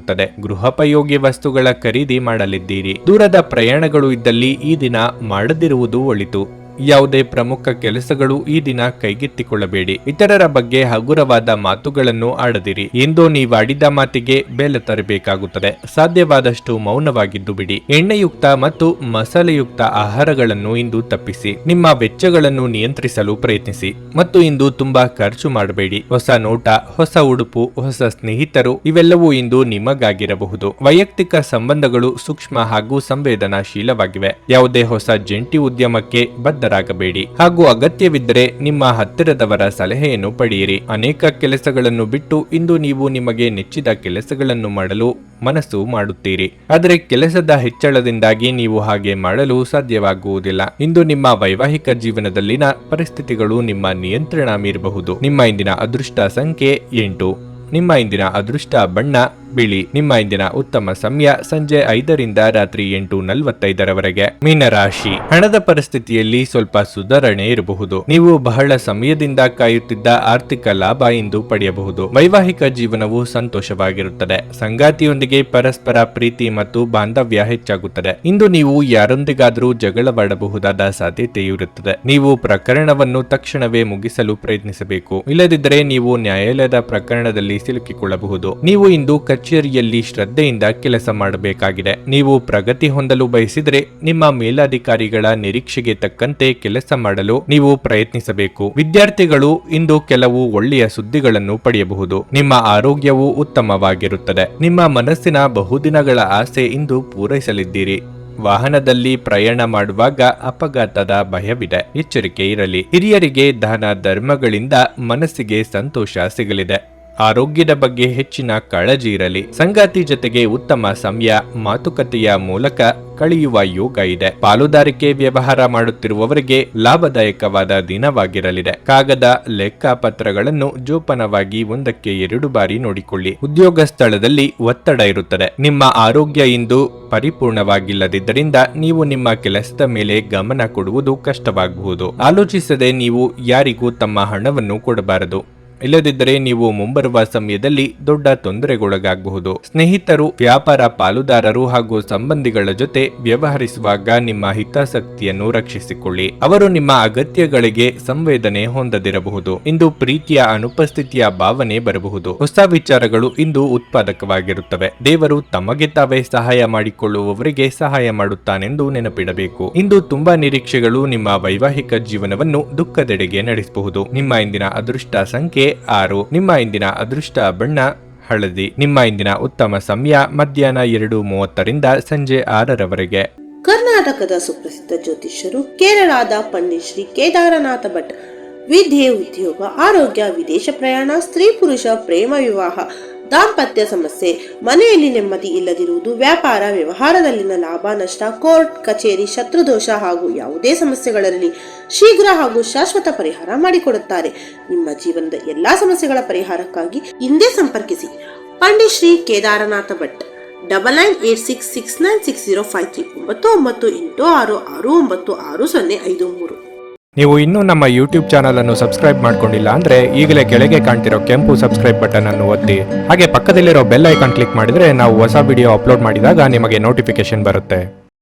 ಗೃಹೋಪಯೋಗಿ ವಸ್ತುಗಳ ಖರೀದಿ ಮಾಡಲಿದ್ದೀರಿ. ದೂರದ ಪ್ರಯಾಣಗಳು ಇದ್ದಲ್ಲಿ ಈ ದಿನ ಮಾಡದಿರುವುದು ಒಳಿತು. ಯಾವುದೇ ಪ್ರಮುಖ ಕೆಲಸಗಳು ಈ ದಿನ ಕೈಗೆತ್ತಿಕೊಳ್ಳಬೇಡಿ. ಇತರರ ಬಗ್ಗೆ ಹಗುರವಾದ ಮಾತುಗಳನ್ನು ಆಡದಿರಿ. ಇಂದು ನೀವಾಡಿದ ಮಾತಿಗೆ ಬೆಲೆ ತರಬೇಕಾಗುತ್ತದೆ. ಸಾಧ್ಯವಾದಷ್ಟು ಮೌನವಾಗಿದ್ದು ಬಿಡಿ. ಎಣ್ಣೆಯುಕ್ತ ಮತ್ತು ಮಸಾಲೆಯುಕ್ತ ಆಹಾರಗಳನ್ನು ಇಂದು ತಪ್ಪಿಸಿ. ನಿಮ್ಮ ವೆಚ್ಚಗಳನ್ನು ನಿಯಂತ್ರಿಸಲು ಪ್ರಯತ್ನಿಸಿ ಮತ್ತು ಇಂದು ತುಂಬಾ ಖರ್ಚು ಮಾಡಬೇಡಿ. ಹೊಸ ನೋಟ, ಹೊಸ ಉಡುಪು, ಹೊಸ ಸ್ನೇಹಿತರು ಇವೆಲ್ಲವೂ ಇಂದು ನಿಮಗಾಗಿರಬಹುದು. ವೈಯಕ್ತಿಕ ಸಂಬಂಧಗಳು ಸೂಕ್ಷ್ಮ ಹಾಗೂ ಸಂವೇದನಾಶೀಲವಾಗಿವೆ. ಯಾವುದೇ ಹೊಸ ಜಂಟಿ ಉದ್ಯಮಕ್ಕೆ ಬದ್ಧರಾಗಬೇಡಿ ಹಾಗೂ ಅಗತ್ಯವಿದ್ದರೆ ನಿಮ್ಮ ಹತ್ತಿರದವರ ಸಲಹೆಯನ್ನು ಪಡೆಯಿರಿ. ಅನೇಕ ಕೆಲಸಗಳನ್ನು ಬಿಟ್ಟು ಇಂದು ನೀವು ನಿಮಗೆ ನೆಚ್ಚಿದ ಕೆಲಸಗಳನ್ನು ಮಾಡಲು ಮನಸ್ಸು ಮಾಡುತ್ತೀರಿ. ಆದರೆ ಕೆಲಸದ ಹೆಚ್ಚಳದಿಂದಾಗಿ ನೀವು ಹಾಗೆ ಮಾಡಲು ಸಾಧ್ಯವಾಗುವುದಿಲ್ಲ. ಇಂದು ನಿಮ್ಮ ವೈವಾಹಿಕ ಜೀವನದಲ್ಲಿನ ಪರಿಸ್ಥಿತಿಗಳು ನಿಮ್ಮ ನಿಯಂತ್ರಣ ಮೀರಬಹುದು. ನಿಮ್ಮ ಇಂದಿನ ಅದೃಷ್ಟ ಸಂಖ್ಯೆ 8. ನಿಮ್ಮ ಇಂದಿನ ಅದೃಷ್ಟ ಬಣ್ಣ ಬಿಳಿ. ನಿಮ್ಮ ಇಂದಿನ ಉತ್ತಮ ಸಮಯ ಸಂಜೆ 5ರಿಂದ ರಾತ್ರಿ 8:45 ಮೀನರಾಶಿ. ಹಣದ ಪರಿಸ್ಥಿತಿಯಲ್ಲಿ ಸ್ವಲ್ಪ ಸುಧಾರಣೆ ಇರಬಹುದು. ನೀವು ಬಹಳ ಸಮಯದಿಂದ ಕಾಯುತ್ತಿದ್ದ ಆರ್ಥಿಕ ಲಾಭ ಇಂದು ಪಡೆಯಬಹುದು. ವೈವಾಹಿಕ ಜೀವನವು ಸಂತೋಷವಾಗಿರುತ್ತದೆ. ಸಂಗಾತಿಯೊಂದಿಗೆ ಪರಸ್ಪರ ಪ್ರೀತಿ ಮತ್ತು ಬಾಂಧವ್ಯ ಹೆಚ್ಚಾಗುತ್ತದೆ. ಇಂದು ನೀವು ಯಾರೊಂದಿಗಾದರೂ ಜಗಳವಾಡಬಹುದಾದ ಸಾಧ್ಯತೆಯಿರುತ್ತದೆ. ನೀವು ಪ್ರಕರಣವನ್ನು ತಕ್ಷಣವೇ ಮುಗಿಸಲು ಪ್ರಯತ್ನಿಸಬೇಕು. ಇಲ್ಲದಿದ್ದರೆ ನೀವು ನ್ಯಾಯಾಲಯದ ಪ್ರಕರಣದಲ್ಲಿ ಸಿಲುಕಿಕೊಳ್ಳಬಹುದು. ನೀವು ಇಂದು ಕಚೇರಿಯಲ್ಲಿ ಶ್ರದ್ಧೆಯಿಂದ ಕೆಲಸ ಮಾಡಬೇಕಾಗಿದೆ. ನೀವು ಪ್ರಗತಿ ಹೊಂದಲು ಬಯಸಿದರೆ ನಿಮ್ಮ ಮೇಲಾಧಿಕಾರಿಗಳ ನಿರೀಕ್ಷೆಗೆ ತಕ್ಕಂತೆ ಕೆಲಸ ಮಾಡಲು ನೀವು ಪ್ರಯತ್ನಿಸಬೇಕು. ವಿದ್ಯಾರ್ಥಿಗಳು ಇಂದು ಕೆಲವು ಒಳ್ಳೆಯ ಸುದ್ದಿಗಳನ್ನು ಪಡೆಯಬಹುದು. ನಿಮ್ಮ ಆರೋಗ್ಯವು ಉತ್ತಮವಾಗಿರುತ್ತದೆ. ನಿಮ್ಮ ಮನಸ್ಸಿನ ಬಹುದಿನಗಳ ಆಸೆ ಇಂದು ಪೂರೈಸಲಿದ್ದೀರಿ. ವಾಹನದಲ್ಲಿ ಪ್ರಯಾಣ ಮಾಡುವಾಗ ಅಪಘಾತದ ಭಯವಿದೆ. ಎಚ್ಚರಿಕೆ ಇರಲಿ. ಹಿರಿಯರಿಗೆ ದಾನ ಧರ್ಮಗಳಿಂದ ಮನಸ್ಸಿಗೆ ಸಂತೋಷ ಸಿಗಲಿದೆ. ಆರೋಗ್ಯದ ಬಗ್ಗೆ ಹೆಚ್ಚಿನ ಕಾಳಜಿ ಇರಲಿ. ಸಂಗಾತಿ ಜೊತೆಗೆ ಉತ್ತಮ ಸಮಯ ಮಾತುಕತೆಯ ಮೂಲಕ ಕಳೆಯುವ ಯೋಗ ಇದೆ. ಪಾಲುದಾರಿಕೆ ವ್ಯವಹಾರ ಮಾಡುತ್ತಿರುವವರಿಗೆ ಲಾಭದಾಯಕವಾದ ದಿನವಾಗಿರಲಿದೆ. ಕಾಗದ ಲೆಕ್ಕಪತ್ರಗಳನ್ನು ಜೋಪಾನವಾಗಿ 1-2 ಬಾರಿ ನೋಡಿಕೊಳ್ಳಿ. ಉದ್ಯೋಗ ಸ್ಥಳದಲ್ಲಿ ಒತ್ತಡ ಇರುತ್ತದೆ. ನಿಮ್ಮ ಆರೋಗ್ಯ ಇಂದು ಪರಿಪೂರ್ಣವಾಗಿಲ್ಲದಿದ್ದರಿಂದ ನೀವು ನಿಮ್ಮ ಕೆಲಸದ ಮೇಲೆ ಗಮನ ಕೊಡುವುದು ಕಷ್ಟವಾಗಬಹುದು. ಆಲೋಚಿಸದೆ ನೀವು ಯಾರಿಗೂ ತಮ್ಮ ಹಣವನ್ನು ಕೊಡಬಾರದು. ಇಲ್ಲದಿದ್ದರೆ ನೀವು ಮುಂಬರುವ ಸಮಯದಲ್ಲಿ ದೊಡ್ಡ ತೊಂದರೆಗೊಳಗಾಗಬಹುದು. ಸ್ನೇಹಿತರು, ವ್ಯಾಪಾರ ಪಾಲುದಾರರು ಹಾಗೂ ಸಂಬಂಧಿಗಳ ಜೊತೆ ವ್ಯವಹರಿಸುವಾಗ ನಿಮ್ಮ ಹಿತಾಸಕ್ತಿಯನ್ನು ರಕ್ಷಿಸಿಕೊಳ್ಳಿ. ಅವರು ನಿಮ್ಮ ಅಗತ್ಯಗಳಿಗೆ ಸಂವೇದನೆ ಹೊಂದದಿರಬಹುದು. ಇಂದು ಪ್ರೀತಿಯ ಅನುಪಸ್ಥಿತಿಯ ಭಾವನೆ ಬರಬಹುದು. ಹೊಸ ವಿಚಾರಗಳು ಇಂದು ಉತ್ಪಾದಕವಾಗಿರುತ್ತವೆ. ದೇವರು ತಮಗೆ ತಾವೇ ಸಹಾಯ ಮಾಡಿಕೊಳ್ಳುವವರಿಗೆ ಸಹಾಯ ಮಾಡುತ್ತಾನೆಂದು ನೆನಪಿಡಬೇಕು. ಇಂದು ತುಂಬಾ ನಿರೀಕ್ಷೆಗಳು ನಿಮ್ಮ ವೈವಾಹಿಕ ಜೀವನವನ್ನು ದುಃಖದೆಡೆಗೆ ನಡೆಸಬಹುದು. ನಿಮ್ಮ ಇಂದಿನ ಅದೃಷ್ಟ ಸಂಖ್ಯೆ 6. ನಿಮ್ಮ ಇಂದಿನ ಅದೃಷ್ಟ ಬಣ್ಣ ಹಳದಿ. ನಿಮ್ಮ ಇಂದಿನ ಉತ್ತಮ ಸಮಯ ಮಧ್ಯಾಹ್ನ 2:30ರಿಂದ ಸಂಜೆ 6ರವರೆಗೆ. ಕರ್ನಾಟಕದ ಸುಪ್ರಸಿದ್ಧ ಜ್ಯೋತಿಷ್ಯರು ಕೇರಳದ ಪಂಡಿತ್ ಶ್ರೀ ಕೇದಾರನಾಥ ಭಟ್. ವಿದ್ಯೆ, ಉದ್ಯೋಗ, ಆರೋಗ್ಯ, ವಿದೇಶ ಪ್ರಯಾಣ, ಸ್ತ್ರೀ ಪುರುಷ ಪ್ರೇಮ ವಿವಾಹ, ದಾಂಪತ್ಯ ಸಮಸ್ಯೆ, ಮನೆಯಲ್ಲಿ ನೆಮ್ಮದಿ ಇಲ್ಲದಿರುವುದು, ವ್ಯಾಪಾರ ವ್ಯವಹಾರದಲ್ಲಿನ ಲಾಭ ನಷ್ಟ, ಕೋರ್ಟ್ ಕಚೇರಿ, ಶತ್ರುದೋಷ ಹಾಗೂ ಯಾವುದೇ ಸಮಸ್ಯೆಗಳಲ್ಲಿ ಶೀಘ್ರ ಹಾಗೂ ಶಾಶ್ವತ ಪರಿಹಾರ ಮಾಡಿಕೊಡುತ್ತಾರೆ. ನಿಮ್ಮ ಜೀವನದ ಎಲ್ಲಾ ಸಮಸ್ಯೆಗಳ ಪರಿಹಾರಕ್ಕಾಗಿ ಇಂದೇ ಸಂಪರ್ಕಿಸಿ ಪಂಡಿತ್ ಶ್ರೀ ಕೇದಾರನಾಥ ಭಟ್. 9986696053 9986669053. ನೀವು ಇನ್ನೂ ನಮ್ಮ ಯೂಟ್ಯೂಬ್ ಚಾನಲ್ ಅನ್ನು ಸಬ್ಸ್ಕ್ರೈಬ್ ಮಾಡ್ಕೊಂಡಿಲ್ಲ ಅಂದ್ರೆ ಈಗಲೇ ಕೆಳಗೆ ಕಾಣ್ತಿರೋ ಕೆಂಪು ಸಬ್ಸ್ಕ್ರೈಬ್ ಬಟನ್ ಅನ್ನು ಒತ್ತಿ. ಹಾಗೆ ಪಕ್ಕದಲ್ಲಿರೋ ಬೆಲ್ ಐಕಾನ್ ಕ್ಲಿಕ್ ಮಾಡಿದ್ರೆ ನಾವು ಹೊಸ ವಿಡಿಯೋ ಅಪ್ಲೋಡ್ ಮಾಡಿದಾಗ ನಿಮಗೆ ನೋಟಿಫಿಕೇಶನ್ ಬರುತ್ತೆ.